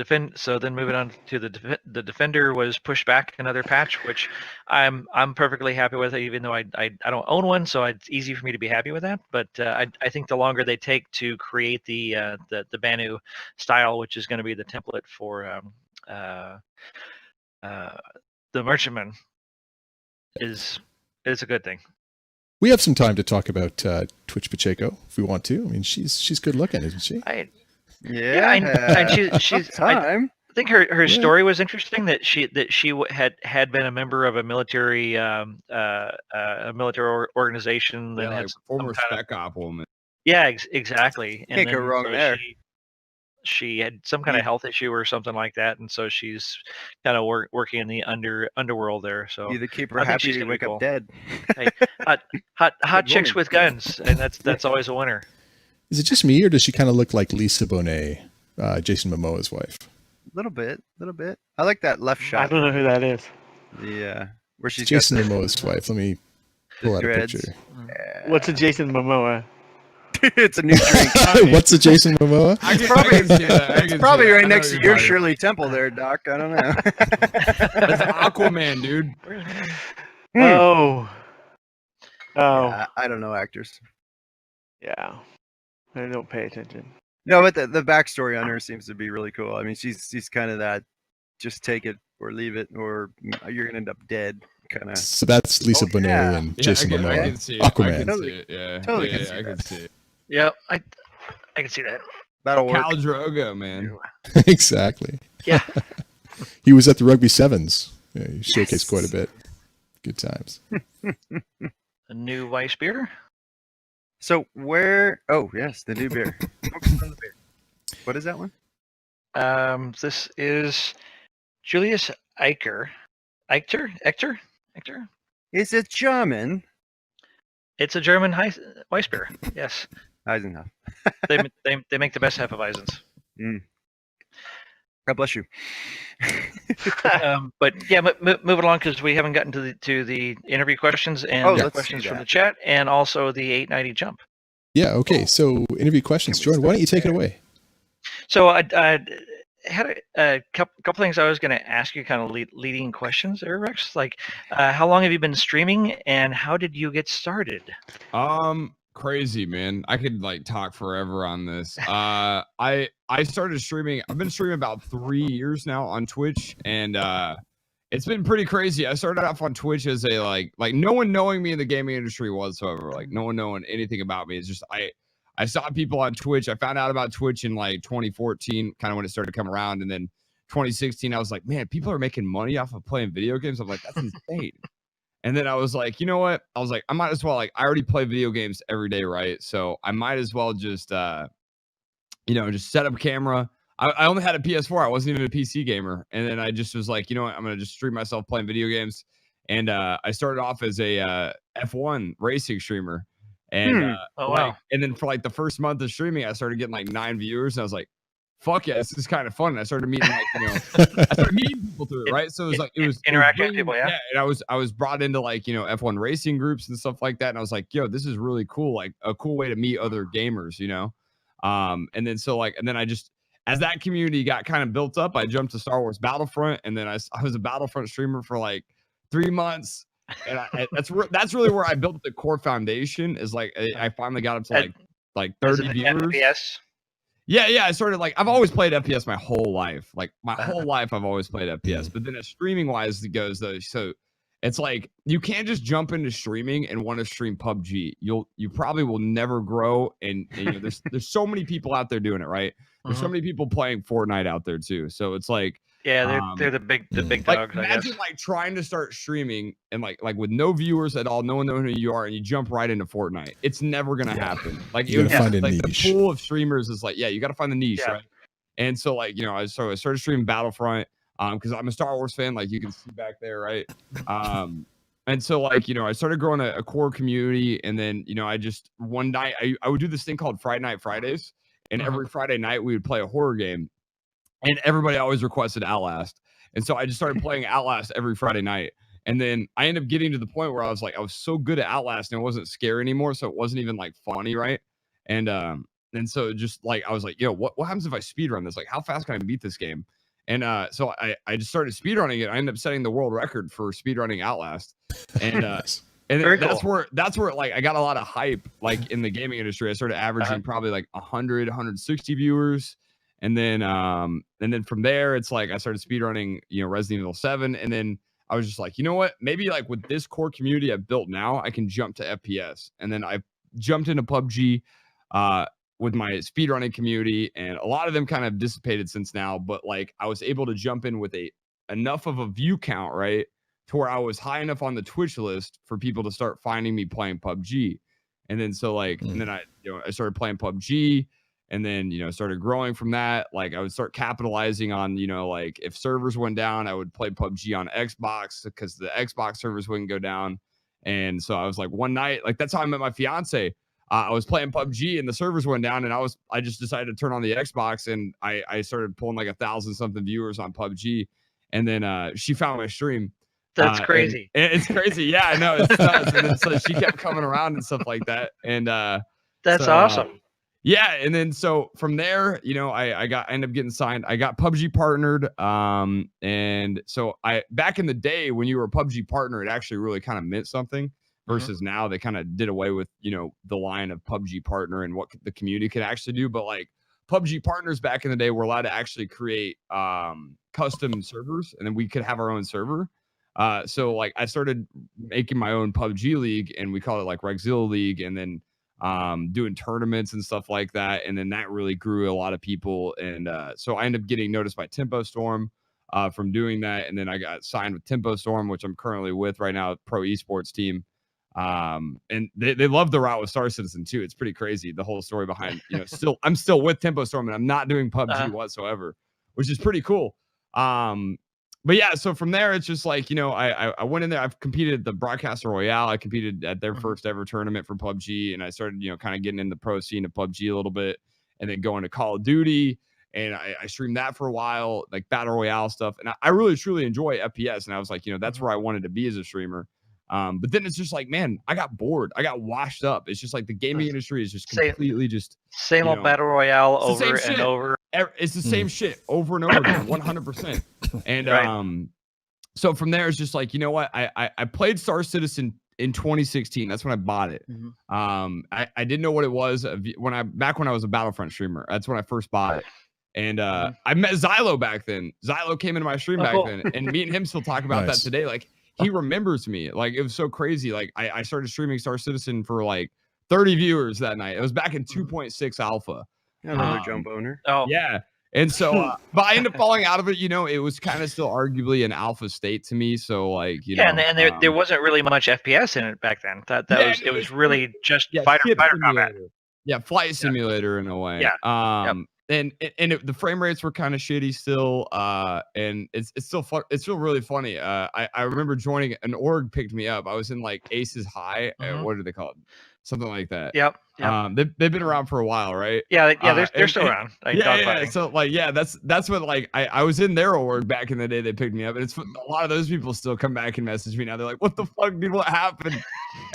moving on to the Defender was pushed back another patch, which I'm perfectly happy with, even though I don't own one, so it's easy for me to be happy with that. But I think the longer they take to create the Banu style, which is going to be the template for the Merchantman, is a good thing. We have some time to talk about Twitch Pacheco if we want to. I mean, she's good looking, isn't she? And she's I think her story was interesting, that she had been a member of a military organization that had former spec op woman. Yeah, exactly. Can't go wrong there. She had some kind of health issue or something like that, and so she's kind of working in the underworld there. So either keep her happy to wake up dead. Hey, hot chicks with guns, and that's always a winner. Is it just me, or does she kind of look like Lisa Bonet, Jason Momoa's wife? A little bit. I like that left shot. I don't know who that is. Yeah, where she's Jason Momoa's wife. Let me pull out a picture. Yeah. What's a Jason Momoa? It's a new drink. What's a Jason Momoa? It's probably right next to your Shirley Temple there, Doc. I don't know. That's Aquaman, dude. Oh. Yeah, I don't know actors. Yeah. I don't pay attention. No, but the backstory on her seems to be really cool. I mean, she's kind of that, just take it or leave it, or you're gonna end up dead kind of. So that's Lisa Bonet and Jason Momoa. I can see it. Aquaman. I can see it. Yeah, totally I can see it. Yeah, I can see that. That'll work. Khal Drogo, man. Exactly. Yeah. He was at the Rugby Sevens. Yeah, he showcased quite a bit. Good times. A new Weiss beer. So where? Oh yes, the new beer. What is that one? This is Julius Eicher. Eicher? Is it German? It's a German Weiss beer. Yes. Eisenhower. they make the best Hefeweizens. God bless you. But yeah, moving along, because we haven't gotten to the interview questions and the questions from the chat, and also the 890 jump. Yeah. Okay. So interview questions. Jordan, why don't you take it away? So I had a couple things I was going to ask you, kind of leading questions there, Rex. Like, how long have you been streaming, and how did you get started? Crazy, man. I could like talk forever on this. I started streaming. I've been streaming about 3 years now on Twitch, and it's been pretty crazy. I started off on Twitch as a like no one knowing me in the gaming industry whatsoever. Like no one knowing anything about me. It's just I saw people on Twitch. I found out about Twitch in like 2014, kind of when it started to come around, and then 2016, I was like, man, people are making money off of playing video games. I'm like, that's insane. And then I was like, you know what? I was like, I might as well, like, I already play video games every day, right? So I might as well just, just set up a camera. I only had a PS4. I wasn't even a PC gamer. And then I just was like, you know what? I'm going to just stream myself playing video games. And I started off as a F1 racing streamer. And wow. And then for like the first month of streaming, I started getting like 9 viewers, and I was like, fuck yeah, this is kind of fun. And I started meeting I started meeting people through it, right? So it was interacting with people, yeah. And I was brought into like, F1 racing groups and stuff like that. And I was like, yo, this is really cool, like a cool way to meet other gamers, And then and then I just, as that community got kind of built up, I jumped to Star Wars Battlefront, and then I was a Battlefront streamer for like 3 months. And that's really where I built the core foundation. Is like I finally got up to like 30 viewers. FPS? Yeah. I started I've always played FPS my whole life. Like my whole life, I've always played FPS. But then as streaming wise it goes though, so it's like you can't just jump into streaming and want to stream PUBG. You probably will never grow. And there's so many people out there doing it, right? There's so many people playing Fortnite out there too. So it's like, yeah, they're the big dogs. Imagine trying to start streaming and like with no viewers at all, no one knowing who you are, and you jump right into Fortnite. It's never gonna happen. Like you gotta find a niche. The pool of streamers is you gotta find the niche, right? And so I started streaming Battlefront because I'm a Star Wars fan, like you can see back there, right? And so I started growing a core community, and then I just one night I would do this thing called Friday Night Fridays, and every Friday night we would play a horror game. And everybody always requested Outlast. And so I just started playing Outlast every Friday night. And then I ended up getting to the point where I was so good at Outlast and it wasn't scary anymore. So it wasn't even funny, right? And so just I was like, yo, what happens if I speedrun this? Like, how fast can I beat this game? And so I just started speedrunning it. I ended up setting the world record for speedrunning Outlast. And that's where I got a lot of hype in the gaming industry. I started averaging probably 100, 160 viewers. And then from there, it's I started speedrunning, Resident Evil 7. And then I was just like, you know what? Maybe with this core community I've built now, I can jump to FPS. And then I jumped into PUBG with my speedrunning community. And a lot of them kind of dissipated since now. But I was able to jump in with enough of a view count, right? To where I was high enough on the Twitch list for people to start finding me playing PUBG. And then and then I started playing PUBG. And then, started growing from that. I would start capitalizing on, if servers went down, I would play PUBG on Xbox because the Xbox servers wouldn't go down. And so I was one night, that's how I met my fiance. I was playing PUBG and the servers went down, and I just decided to turn on the Xbox, and I started pulling 1,000 something viewers on PUBG. And then she found my stream. That's crazy. And it's crazy. Yeah, I know. It's nuts. And then so she kept coming around and stuff like that. And that's awesome. Yeah, and then so from there, I ended up getting signed. I got PUBG partnered, and so back in the day when you were a PUBG partner, it actually really kind of meant something. Versus now, they kind of did away with the line of PUBG partner and what the community could actually do. But PUBG partners back in the day were allowed to actually create custom servers, and then we could have our own server. So I started making my own PUBG league, and we call it Rexzilla League, and then doing tournaments and stuff like that. And then that really grew a lot of people. And so I ended up getting noticed by Tempo Storm from doing that. And then I got signed with Tempo Storm, which I'm currently with right now, pro esports team. And they love the route with Star Citizen too. It's pretty crazy. The whole story behind, I'm still with Tempo Storm, and I'm not doing PUBG whatsoever, which is pretty cool. But yeah, so from there, it's just I went in there. I've competed at the Broadcaster Royale. I competed at their first ever tournament for PUBG, and I started, kind of getting in the pro scene of PUBG a little bit, and then going to Call of Duty, and I streamed that for a while, Battle Royale stuff. And I really, truly enjoy FPS, and I was that's where I wanted to be as a streamer. But then it's just man, I got bored. I got washed up. It's just the gaming industry is just completely same old Battle Royale over and over. It's the same shit over and over again, 100%. And so from there, it's just you know what? I played Star Citizen in 2016. That's when I bought it. I didn't know what it was back when I was a Battlefront streamer. That's when I first bought it. And I met Xylo back then. Xylo came into my stream back then, and me and him still talk about that today. He remembers me. It was so crazy. I started streaming Star Citizen for 30 viewers that night. It was back in 2.6 alpha. Another jump owner. Oh yeah. And so, but I ended up falling out of it. It was kind of still arguably an alpha state to me. So and there wasn't really much FPS in it back then. It was really just fighter combat. Yeah, flight simulator in a way. Yeah. the frame rates were kind of shitty still, and it's still fun. It's still really funny. I remember joining an org picked me up. I was in like Aces High. What do they call it? Something like that. Yep. They've been around for a while, right? Yeah, they're still around. So like, that's what like I was in their org back in the day. They picked me up, and it's a lot of those people still come back and message me now. They're like, "What the fuck, dude? What happened?"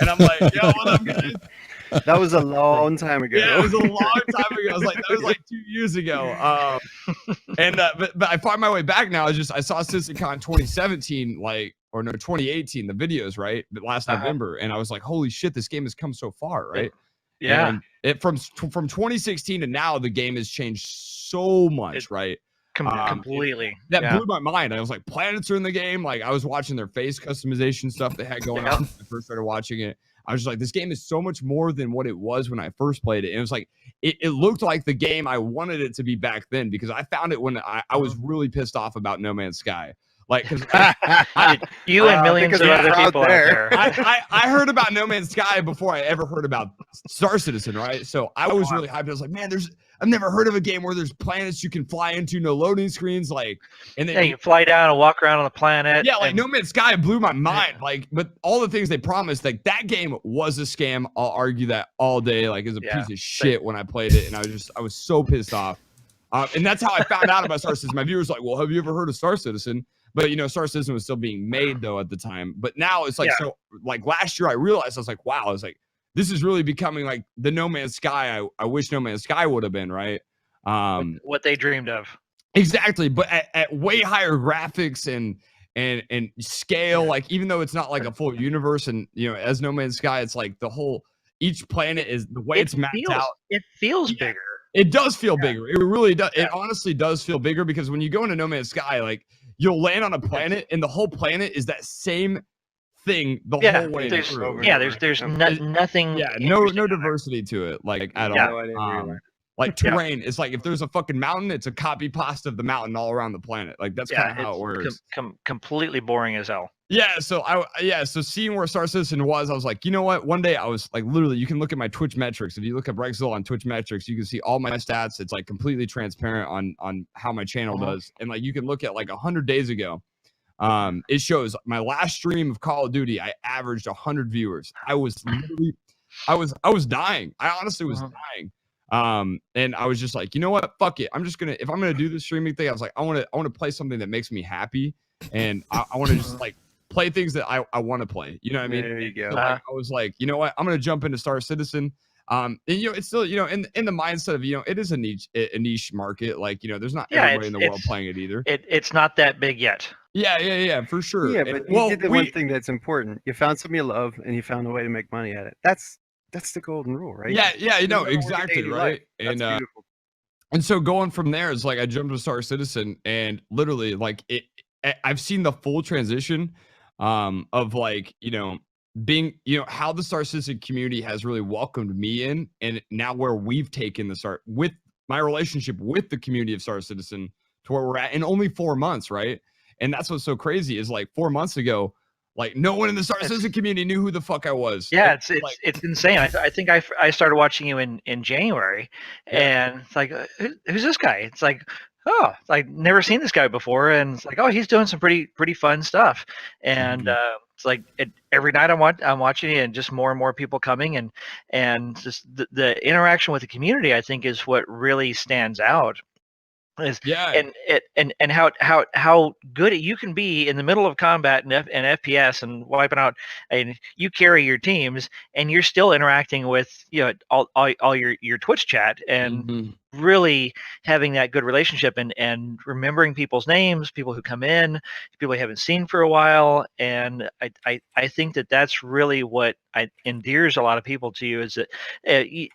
And I'm like, "Yo, what up, guys?" That was a long time ago. Yeah, it was a long time ago. That was like 2 years ago. But I find my way back now. I saw CitizenCon 2017, 2018, the videos, right? Last November, and I was like, holy shit, this game has come so far, right? Yeah. And it from 2016 to now, the game has changed so much, right? Completely. That blew my mind. I was like, planets are in the game. Like I was watching their face customization stuff they had going on when I first started watching it. I was just like, this game is so much more than what it was when I first played it. And it was like, it looked like the game I wanted it to be back then, because I found it when I was really pissed off about No Man's Sky. Like, because you and millions of other people out there. I heard about No Man's Sky before I ever heard about Star Citizen, right? So I was really hyped. I was like, man, I've never heard of a game where there's planets you can fly into, no loading screens, and then you can fly down and walk around on the planet. Yeah, No Man's Sky blew my mind. But all the things they promised, that game was a scam. I'll argue that all day. It was a piece of shit when I played it, and I was so pissed off. And that's how I found out about Star Citizen. My viewers were like, well, have you ever heard of Star Citizen? But Star Citizen was still being made though at the time. But now it's so last year I realized, I was like, wow, this is really becoming like the No Man's Sky I wish No Man's Sky would have been, right? What they dreamed of. Exactly, but at way higher graphics and scale. Even though it's not like a full universe, and as No Man's Sky, it's like each planet is the way it's mapped out. It feels bigger. It does feel bigger. It really does. It honestly does feel bigger, because when you go into No Man's Sky, you'll land on a planet, and the whole planet is that same thing the whole way through. There's nothing. Yeah, no diversity to it, at all. Terrain, it's like if there's a fucking mountain, it's a copy pasta of the mountain all around the planet. That's kind of how it works. Completely boring as hell. Yeah, so seeing where Star Citizen was, I was like, you know what? One day I was literally, you can look at my Twitch metrics. If you look up Rexzilla on Twitch metrics, you can see all my stats. It's completely transparent on how my channel does. And you can look at 100 days ago. It shows my last stream of Call of Duty, I averaged 100 viewers. I was literally, I was dying. I honestly was dying. And I was just like, you know what? Fuck it. If I'm gonna do this streaming thing, I was like, I want to play something that makes me happy, and I want to just play things that I want to play. You know what I mean? There you go. So, I was like, you know what? I'm gonna jump into Star Citizen. And it's still, in the mindset of, it is a niche market. There's not everybody in the world playing it either. It's not that big yet. Yeah, for sure. Yeah, but you did the one thing that's important. You found something you love, and you found a way to make money at it. That's the golden rule, right? Yeah, exactly, right. And beautiful. And so going from there is I jumped to Star Citizen, and literally I've seen the full transition of being, how the Star Citizen community has really welcomed me in, and now where we've taken with my relationship with the community of Star Citizen to where we're at in only 4 months, right? And that's what's so crazy is 4 months ago, no one in the Star Citizen community knew who the fuck I was. Yeah, it's insane. I think I started watching you in January, and it's who's this guy? It's never seen this guy before, and it's oh, he's doing some pretty fun stuff, and it's every night I'm watching it, and just more and more people coming, and just the interaction with the community, I think, is what really stands out. And how good you can be in the middle of combat and FPS and wiping out, and you carry your teams, and you're still interacting with all your Twitch chat, and really having that good relationship, and remembering people's names, people who come in, people you haven't seen for a while, and I think that's really what endears a lot of people to you, is that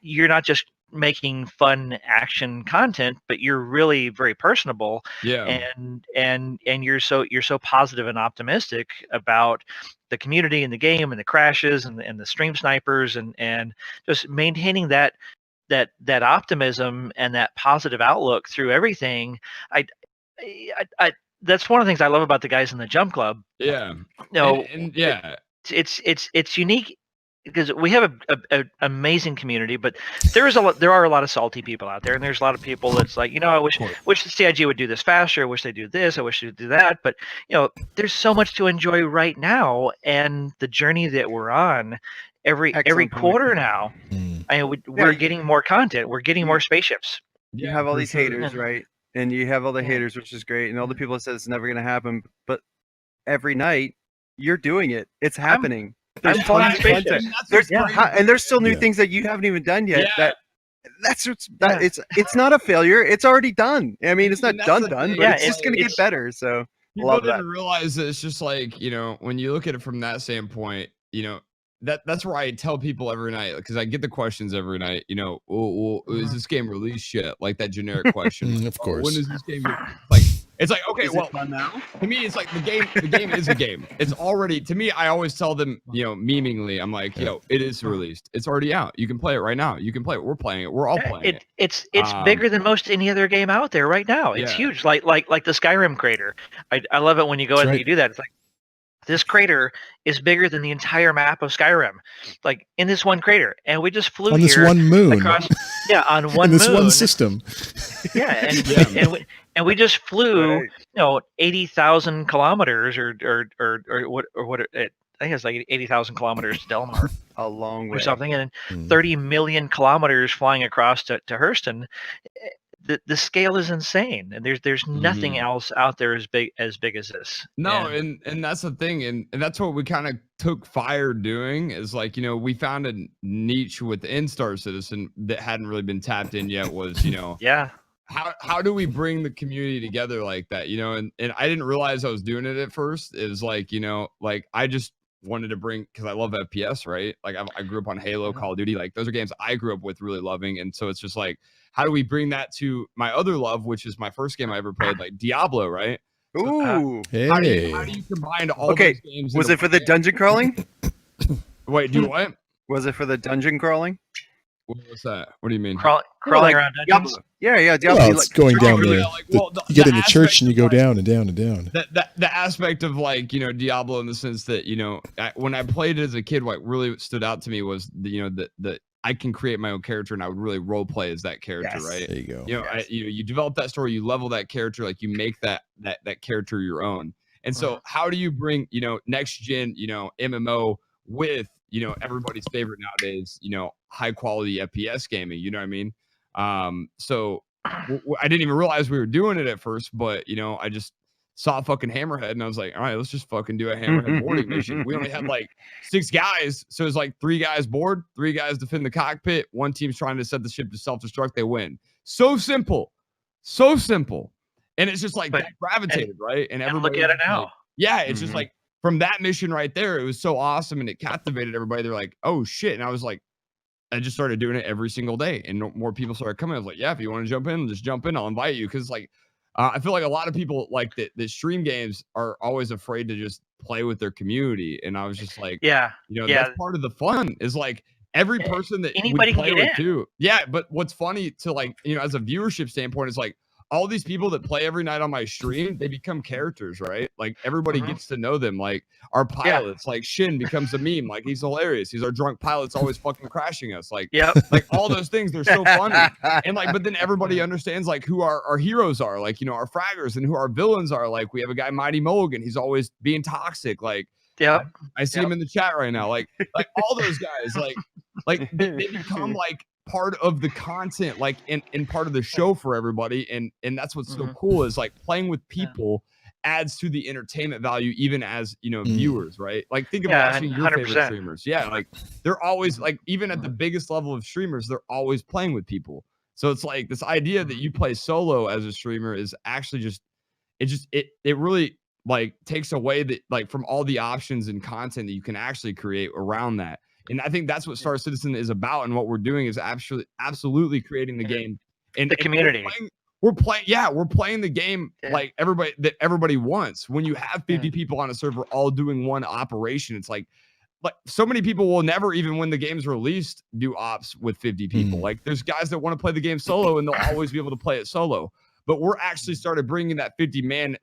you're not just making fun action content, but you're really very personable, and you're so positive and optimistic about the community and the game and the crashes and the stream snipers, and just maintaining that optimism and that positive outlook through everything. I that's one of the things I love about the guys in the Jump Club. Yeah. It's unique because we have a amazing community, but there are a lot of salty people out there, and there's a lot of people that's like, I wish the CIG would do this faster. I wish they do this. I wish they would do that. But there's so much to enjoy right now, and the journey that we're on every quarter now. We're getting more content. We're getting more spaceships. You have all these haters, right? And you have all the haters, which is great, and all the people that said it's never going to happen. But every night, you're doing it. It's happening. There's tons of content. And there's still new things that you haven't even done yet. It's not a failure. It's already done. I mean, it's not done, but it's just going to get better. So people didn't realize that it's just like, when you look at it from that standpoint, that's where I tell people every night, because I get the questions every night, is this game released yet? Like that generic question. Of course. When is this game like? It's like, okay, well, to me, it's like the game is a game. It's already, to me, I always tell them, memeingly, I'm like, it is released. It's already out. You can play it right now. You can play it. We're playing it. We're all playing it. It's bigger than most any other game out there right now. It's huge. Like the Skyrim crater. I love it when you go and you do that. It's like, this crater is bigger than the entire map of Skyrim, like in this one crater, and we just flew on this one moon. Across, on one in this moon. one system. And we just flew, 80,000 kilometers or what I think it's like 80,000 kilometers to Delmar, a long way or something, and 30 million kilometers flying across to Hurston. The scale is insane, and there's nothing else out there as big as this. No, and that's the thing, and that's what we kind of took fire doing, is like, we found a niche within Star Citizen that hadn't really been tapped in yet, was how do we bring the community together like that, and I didn't realize I was doing it at first. It was like, like I just wanted to bring, because I love FPS, right? Like I grew up on Halo, Call of Duty, like those are games I grew up with really loving, and so it's just like, how do we bring that to my other love, which is my first game I ever played, like Diablo, right? Ooh. Hey. How do you combine all those games? Was it for the dungeon crawling? Wait, do what? Was it for the dungeon crawling? What's that? What do you mean? Crawling around dungeons? Yeah. Diablo. Well, it's going down there. You get in the church and you go down and down and down. The aspect of like, Diablo, in the sense that, when I played it as a kid, what really stood out to me was the I can create my own character, and I would really role play as that character, right? There you go. You develop that story, you level that character, like you make that character your own. And so how do you bring, next gen, MMO with, everybody's favorite nowadays, high quality FPS gaming, you know what I mean? So I didn't even realize we were doing it at first, but I just saw fucking Hammerhead, and I was like, all right, let's just fucking do a Hammerhead boarding mission. We only had like 6 guys, so it's like 3 guys board, 3 guys defend the cockpit, 1 team's trying to set the ship to self-destruct, they win. So simple, and it's just like that gravitated, right? And everybody, look at it now. Like, it's just like, from that mission right there, it was so awesome, and it captivated everybody. They're like, oh shit. And I was like, I just started doing it every single day, and more people started coming. I was like, if you want to jump in, just jump in, I'll invite you. Because like, I feel like a lot of people like that stream games are always afraid to just play with their community. And I was just like, that's part of the fun, is like every person that anybody we play can get with too. Yeah. But what's funny to like, as a viewership standpoint, is like, all these people that play every night on my stream, they become characters, right? Like everybody gets to know them. Like our pilots, like Shin becomes a meme. Like he's hilarious. He's our drunk pilot's always fucking crashing us. Like, like all those things, they're so funny. And like, but then everybody understands like who our heroes are, like, our fraggers, and who our villains are. Like we have a guy, Mighty Mulligan. He's always being toxic. Like, I see him in the chat right now. Like all those guys, like they become like part of the content, like in part of the show for everybody, and that's what's so cool, is like playing with people adds to the entertainment value, even as viewers, right? Like think of watching your 100%. Favorite streamers, like they're always like, even at the biggest level of streamers, they're always playing with people. So it's like this idea that you play solo as a streamer is actually it really like takes away that, like, from all the options and content that you can actually create around that. And I think that's what Star Citizen is about, and what we're doing is absolutely creating the game and the community. We're playing the game like everybody wants. When you have 50 people on a server all doing one operation, it's like so many people will never, even when the game's released, do ops with 50 people. Like there's guys that want to play the game solo, and they'll always be able to play it solo. But we're actually started bringing that 50-man,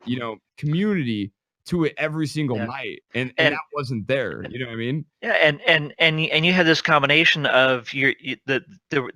community to it every single night, and that wasn't there. You know what I mean? Yeah, and you had this combination of the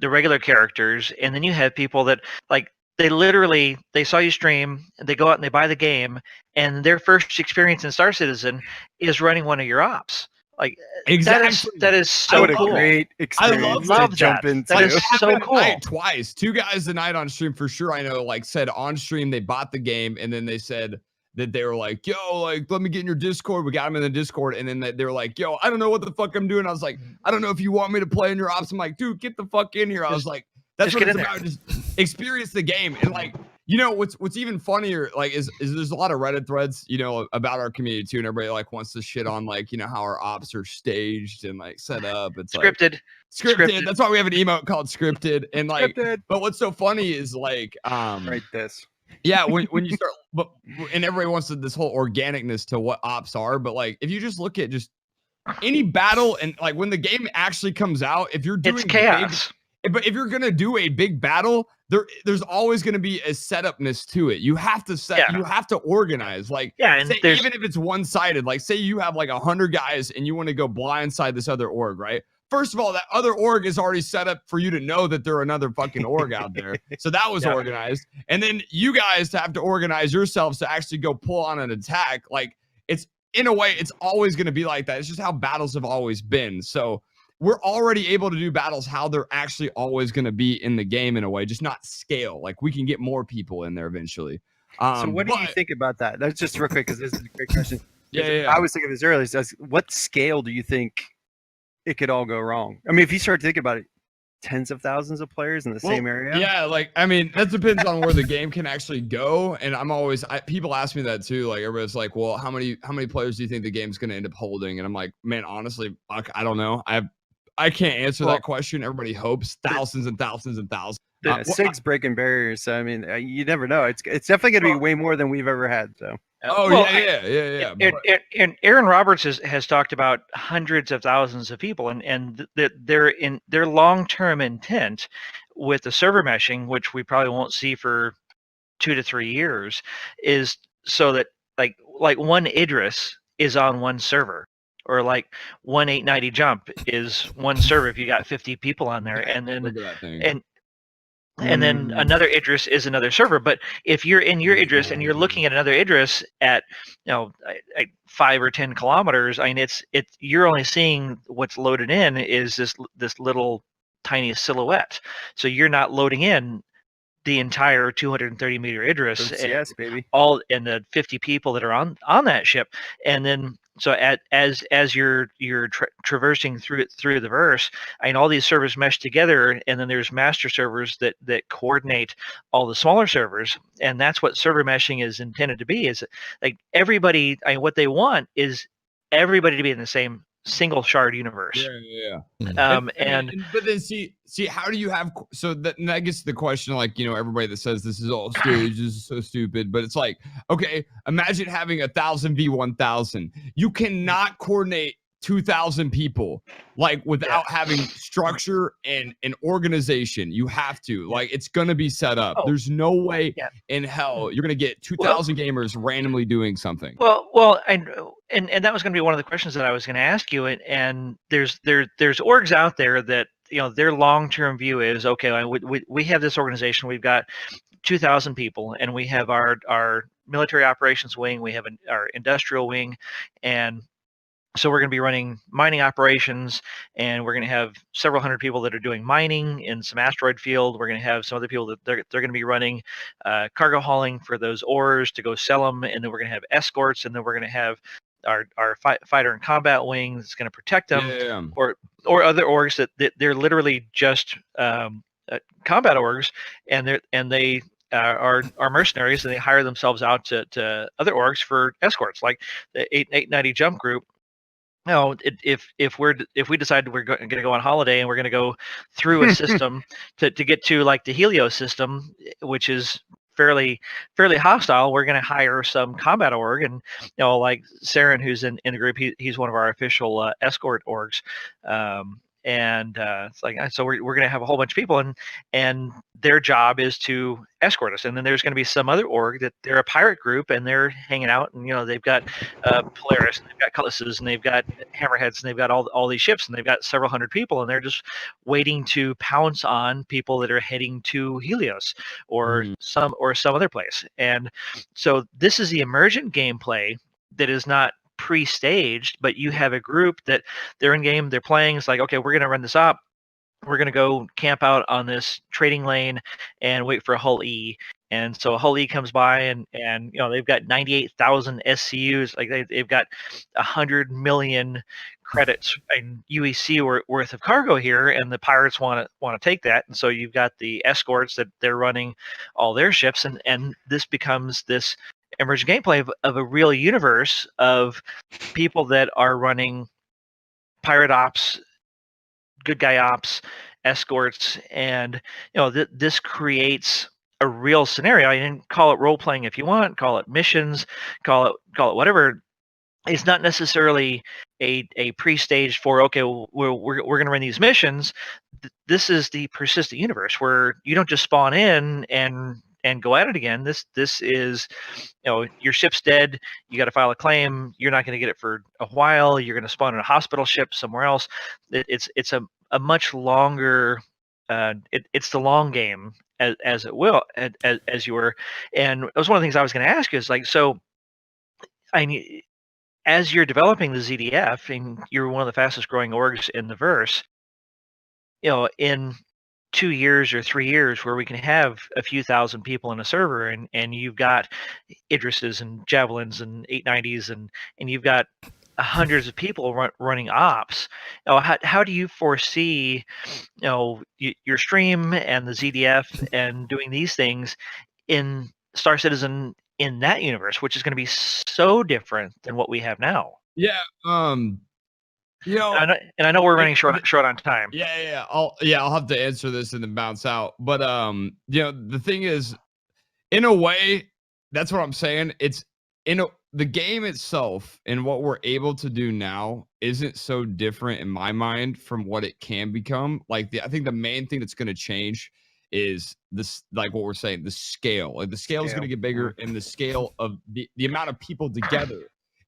regular characters, and then you have people that like they saw you stream, they go out and they buy the game, and their first experience in Star Citizen is running one of your ops. Like exactly, that is so cool. A great experience. I love to jump into. That is so cool. Twice, 2 guys tonight on stream for sure. I know, like said on stream they bought the game, and then they said that they were like, yo, like, let me get in your Discord. We got them in the Discord. And then they were like, yo, I don't know what the fuck I'm doing. I was like, I don't know if you want me to play in your ops. I'm like, dude, get the fuck in here. I was like, that's what it's about. Just experience the game. And like, you know, what's even funnier, like, is there's a lot of Reddit threads, you know, about our community too. And everybody like wants to shit on like, you know, how our ops are staged and like set up. It's scripted. Like, scripted. That's why we have an emote called scripted. And like, but what's so funny is like, right this. Yeah, when you start, and everybody wants this whole organicness to what ops are, but like if you just look at just any battle and like when the game actually comes out, if you're doing it's chaos, but if you're gonna do a big battle, there's always gonna be a setupness to it. You have to you have to organize. Like and say, even if it's one-sided, like say you have like 100 guys and you want to go blindside this other org, right? First of all, that other org is already set up for you to know that there are another fucking org out there. So that was organized. And then you guys have to organize yourselves to actually go pull on an attack. Like it's in a way, it's always going to be like that. It's just how battles have always been. So we're already able to do battles how they're actually always going to be in the game in a way, just not scale. Like we can get more people in there eventually. So what do you think about that? That's just real quick because this is a great question. Yeah. I was thinking this earlier. So what scale do you think it could all go wrong? I mean, if you start to think about it, tens of thousands of players in the same area. Yeah, like I mean, that depends on where the game can actually go. And I'm always people ask me that too. Like everybody's like, well, how many players do you think the game's going to end up holding? And I'm like, man, honestly, I don't know. I can't answer that question. Everybody hopes thousands and thousands and thousands. SIG's breaking barriers. So I mean, you never know. It's definitely going to be way more than we've ever had. So. Yeah. And Aaron Roberts has talked about hundreds of thousands of people, and their long-term intent with the server meshing, which we probably won't see for 2 to 3 years, is so that like one Idris is on one server, or like one 890 jump is one server if you got 50 people on there, and then and then another Idris is another server. But if you're in your Idris and you're looking at another Idris at 5 or 10 kilometers, I mean you're only seeing what's loaded in is this little tiny silhouette. So you're not loading in the entire 230 meter Idris. Yes, baby. All and the 50 people that are on that ship, and then. So as you're traversing through the verse, I mean, all these servers mesh together, and then there's master servers that coordinate all the smaller servers, and that's what server meshing is intended to be. Is like everybody. I mean, what they want is everybody to be in the same single shard universe. Yeah. But then see how do you have that gets to the question, like, you know, everybody that says this is all staged is so stupid, but it's like, okay, imagine having 1,000 v 1,000. You cannot coordinate 2,000 people like without having structure and an organization. You have to, like, it's gonna be set up. There's no way in hell you're gonna get 2,000 gamers randomly doing something. Well, and that was gonna be one of the questions that I was gonna ask you. And there's orgs out there that, you know, their long-term view is, okay, we have this organization, we've got 2,000 people, and we have our military operations wing, we have our industrial wing, and so we're going to be running mining operations, and we're going to have several hundred people that are doing mining in some asteroid field. We're going to have some other people that they're going to be running cargo hauling for those ores to go sell them, and then we're going to have escorts, and then we're going to have our fighter and combat wing that's going to protect them, or other orgs that they're literally just combat orgs, and they are mercenaries, and they hire themselves out to other orgs for escorts, like the 890 jump group. No, if we decide we're going to go on holiday and we're going to go through a system to get to like the Helios system, which is fairly hostile, we're going to hire some combat org, and you know, like Saren, who's in the group, he's one of our official escort orgs, and it's like, so we're going to have a whole bunch of people, and their job is to escort us. And then there's going to be some other org that they're a pirate group, and they're hanging out, and they've got Polaris, and they've got Cutlasses, and they've got Hammerheads, and they've got all these ships, and they've got several hundred people, and they're just waiting to pounce on people that are heading to Helios or some other place. And so this is the emergent gameplay that is not pre-staged, but you have a group that they're in game, they're playing. It's like, okay, we're going to run this up. We're going to go camp out on this trading lane and wait for a hull E. And so a hull E comes by, and they've got 98,000 SCUs. Like they've got 100 million credits in UEC worth of cargo here, and the pirates want to take that. And so you've got the escorts that they're running all their ships, and this becomes this emergent gameplay of a real universe of people that are running pirate ops, good guy ops, escorts, and this creates a real scenario. I didn't call it role playing if you want, call it missions, call it whatever. It's not necessarily a pre-staged for, okay, we're going to run these missions. This is the persistent universe where you don't just spawn in and go at it again. This is, your ship's dead. You got to file a claim. You're not going to get it for a while. You're going to spawn in a hospital ship somewhere else. It's a much longer. It's the long game as it will as you were. And it was one of the things I was going to ask you is like, so as you're developing the ZDF, and you're one of the fastest growing orgs in the verse, in 2 years or 3 years where we can have a few thousand people in a server, and you've got Idrises and Javelins and 890s, and you've got hundreds of people running ops. How do you foresee your stream and the ZDF and doing these things in Star Citizen in that universe, which is going to be so different than what we have now? Yeah. And I know we're running short on time. Yeah. I'll have to answer this and then bounce out. But the thing is, in a way, that's what I'm saying. It's the game itself and what we're able to do now isn't so different in my mind from what it can become. Like I think the main thing that's going to change is this, like what we're saying, the scale. Like the scale is going to get bigger, and the scale of the amount of people together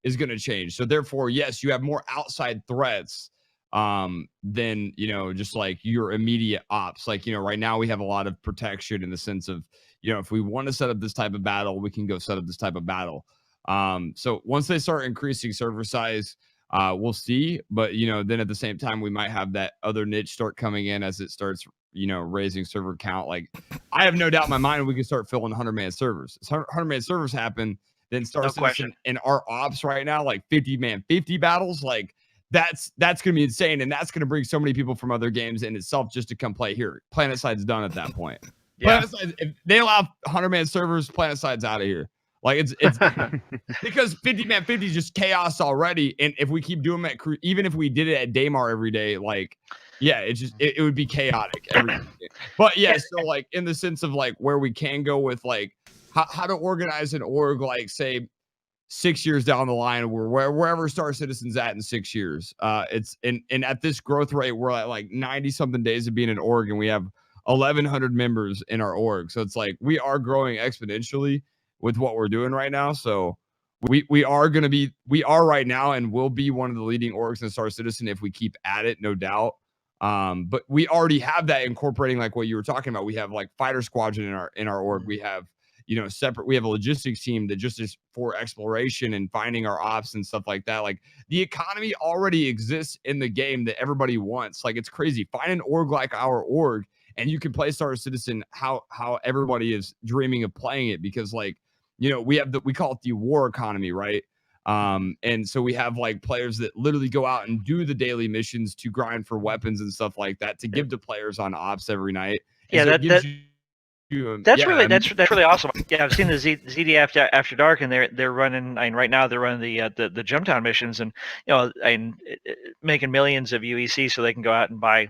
is going to change. So therefore, yes, you have more outside threats than, just like your immediate ops. Like, right now we have a lot of protection in the sense of, if we want to set up this type of battle, we can go set up this type of battle. So once they start increasing server size, we'll see. But, then at the same time, we might have that other niche start coming in as it starts, raising server count. Like, I have no doubt in my mind we can start filling 100-man servers. 100-man servers happen, then Star Citizen in our ops right now, like 50-man 50 battles, like that's gonna be insane, and that's gonna bring so many people from other games in itself just to come play here. PlanetSide's done at that point. Yeah. PlanetSide, if they allow 100-man servers, PlanetSide's out of here. Like it's because 50-man 50 is just chaos already, and if we keep doing it, even if we did it at Daymar every day, like it would be chaotic every day. But yeah, so like in the sense of like where we can go with like how to organize an org, like say 6 years down the line, or wherever Star Citizen's at in 6 years. It's and at this growth rate, we're at like 90 something days of being an org, and we have 1,100 members in our org. So it's like we are growing exponentially with what we're doing right now. So we are right now and will be one of the leading orgs in Star Citizen if we keep at it, no doubt. But we already have that incorporating like what you were talking about. We have like fighter squadron in our org. We have separate. We have a logistics team that just is for exploration and finding our ops and stuff like that. Like the economy already exists in the game that everybody wants. Like it's crazy. Find an org like our org, and you can play Star Citizen how everybody is dreaming of playing it, because like we call it the war economy, right? And so we have like players that literally go out and do the daily missions to grind for weapons and stuff like that to give to players on ops every night. And that's really awesome. Yeah, I've seen the ZDF After Dark, and they're running. I mean, right now they're running the Jumptown missions, and making millions of UEC so they can go out and buy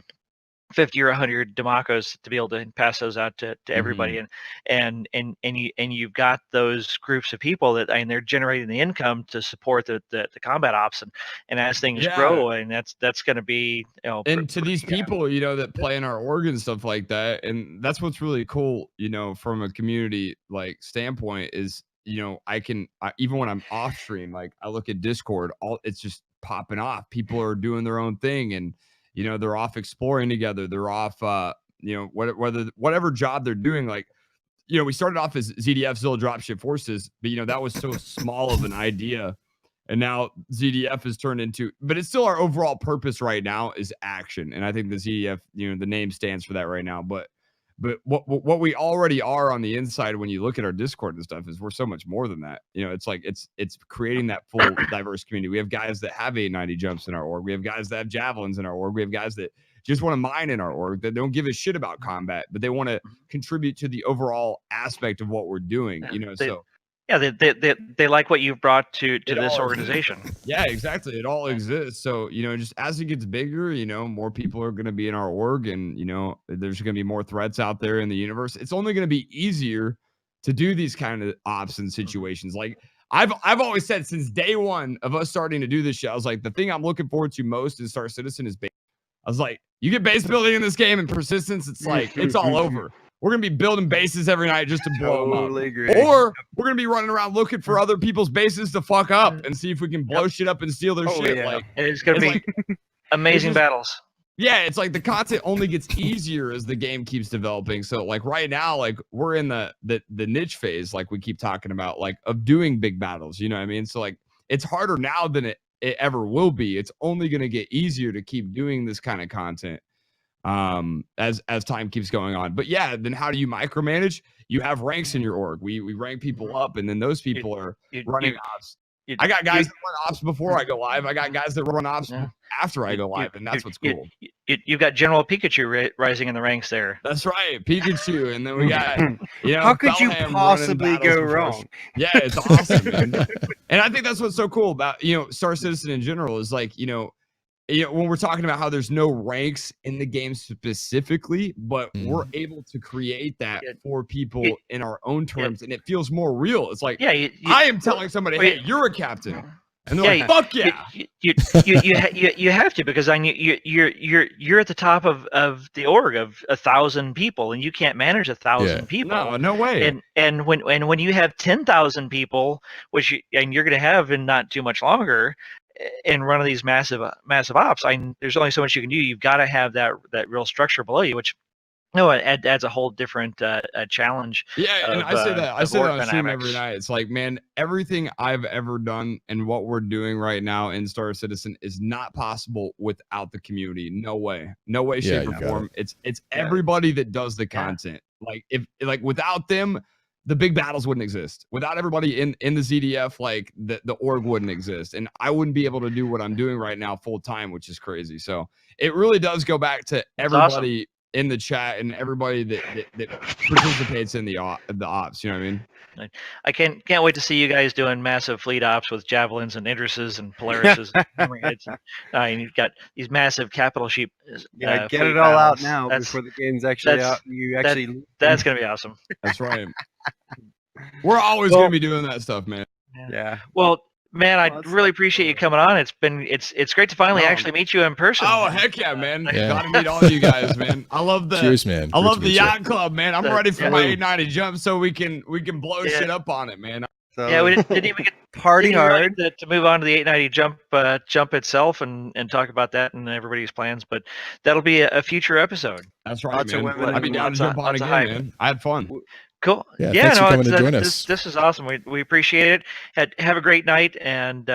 50 or 100 Demacos to be able to pass those out to everybody, and you've got those groups of people that, and they're generating the income to support the combat ops, and as things grow, and that's going to be, you know, and to these people, you know, that play in our org and stuff like that, and that's what's really cool, you know, from a community like standpoint is, you know, even when I'm off stream, like I look at Discord, it's just popping off. People are doing their own thing, and you know, they're off exploring together. They're off, you know, whatever job they're doing. Like, you know, we started off as ZDF, Zilla Dropship Forces, but you know, that was so small of an idea, and now ZDF has turned into. But it's still our overall purpose right now is action, and I think the ZDF, you know, the name stands for that right now. But what we already are on the inside, when you look at our Discord and stuff, is we're so much more than that. You know, it's like it's creating that full diverse community. We have guys that have 890 jumps in our org. We have guys that have javelins in our org. We have guys that just want to mine in our org, that don't give a shit about combat, but they want to contribute to the overall aspect of what we're doing. You know, yeah, they like what you've brought to this organization. Yeah, exactly. It all exists. So, you know, just as it gets bigger, you know, more people are going to be in our org, and, you know, there's going to be more threats out there in the universe. It's only going to be easier to do these kind of ops and situations. Like I've always said since day one of us starting to do this shit, I was like, the thing I'm looking forward to most in Star Citizen is base. I was like, you get base building in this game and persistence, it's like, it's all over. We're going to be building bases every night just to blow them up. Agree. Or we're going to be running around looking for other people's bases to fuck up and see if we can blow shit up and steal their shit. Yeah. Like, it's going to be like, amazing battles. Yeah, it's like the content only gets easier as the game keeps developing. So like right now, like we're in the niche phase, like we keep talking about, like of doing big battles, you know what I mean? So like it's harder now than it ever will be. It's only going to get easier to keep doing this kind of content as time keeps going on. But yeah, then how do you micromanage? You have ranks in your org. We rank people up, and then those people are running ops. I got guys that run ops before I go live. I got guys that run ops after I go live, and that's what's cool. You've got General Pikachu rising in the ranks there. That's right, Pikachu, and then we got, you know, how could you possibly go wrong? Yeah, it's awesome, man. And I think that's what's so cool about, you know, Star Citizen in general is like, you know, when we're talking about how there's no ranks in the game specifically, but we're able to create that for people in our own terms, and it feels more real. It's like, I am telling somebody, hey, you're a captain, and they're like, fuck yeah. You have to, because you're at the top of the org of 1,000 people, and you can't manage 1,000 people. No way. And when you have 10,000 people, and you're going to have in not too much longer, in one of these massive ops, there's only so much you can do. You've got to have that real structure below you, which it adds a whole different challenge. Yeah, and I say that on stream every night. It's like, man, everything I've ever done and what we're doing right now in Star Citizen is not possible without the community. No way, shape, or form. It's everybody that does the content. Like if without them, the big battles wouldn't exist. Without everybody in the ZDF, like the org wouldn't exist. And I wouldn't be able to do what I'm doing right now full time, which is crazy. So it really does go back to everybody in the chat and everybody that participates in the ops. You know what I mean? I can't wait to see you guys doing massive fleet ops with javelins and Idrises and Polarises. And you've got these massive capital sheep. Get it all out now before the game's actually out. That's gonna be awesome. That's right. We're always gonna be doing that stuff, man. Yeah. Well, man, I really appreciate you coming on. It's great to finally actually meet you in person. Oh heck yeah, man! Gotta meet all you guys, man. I love the cheers, man. I love the yacht club, man. I'm ready for my 890 jump so we can blow shit up on it, man. So, we didn't even get party hard to move on to the 890 jump itself and talk about that and everybody's plans, but that'll be a future episode. That's right, man. I'd be down to jump on again, man. I had fun. Cool. Thanks for coming to join us. This is awesome. We appreciate it. Have a great night, and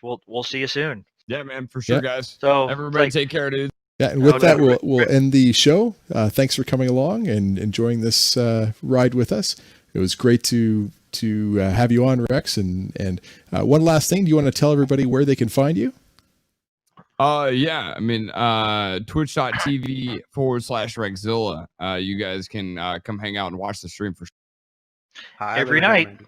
we'll see you soon. Yeah, man, for sure, guys. So everybody, take care, dude. Yeah, and with that, we'll end the show. Thanks for coming along and enjoying this ride with us. It was great to have you on, Rex. And one last thing, do you want to tell everybody where they can find you? Yeah, I mean, twitch.tv/Rexzilla. You guys can come hang out and watch the stream for every night.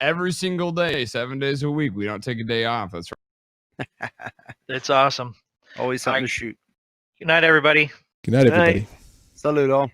Every single day, 7 days a week. We don't take a day off. That's right. It's awesome. Always something to shoot. Good night, everybody. Good night, everybody. Salute all.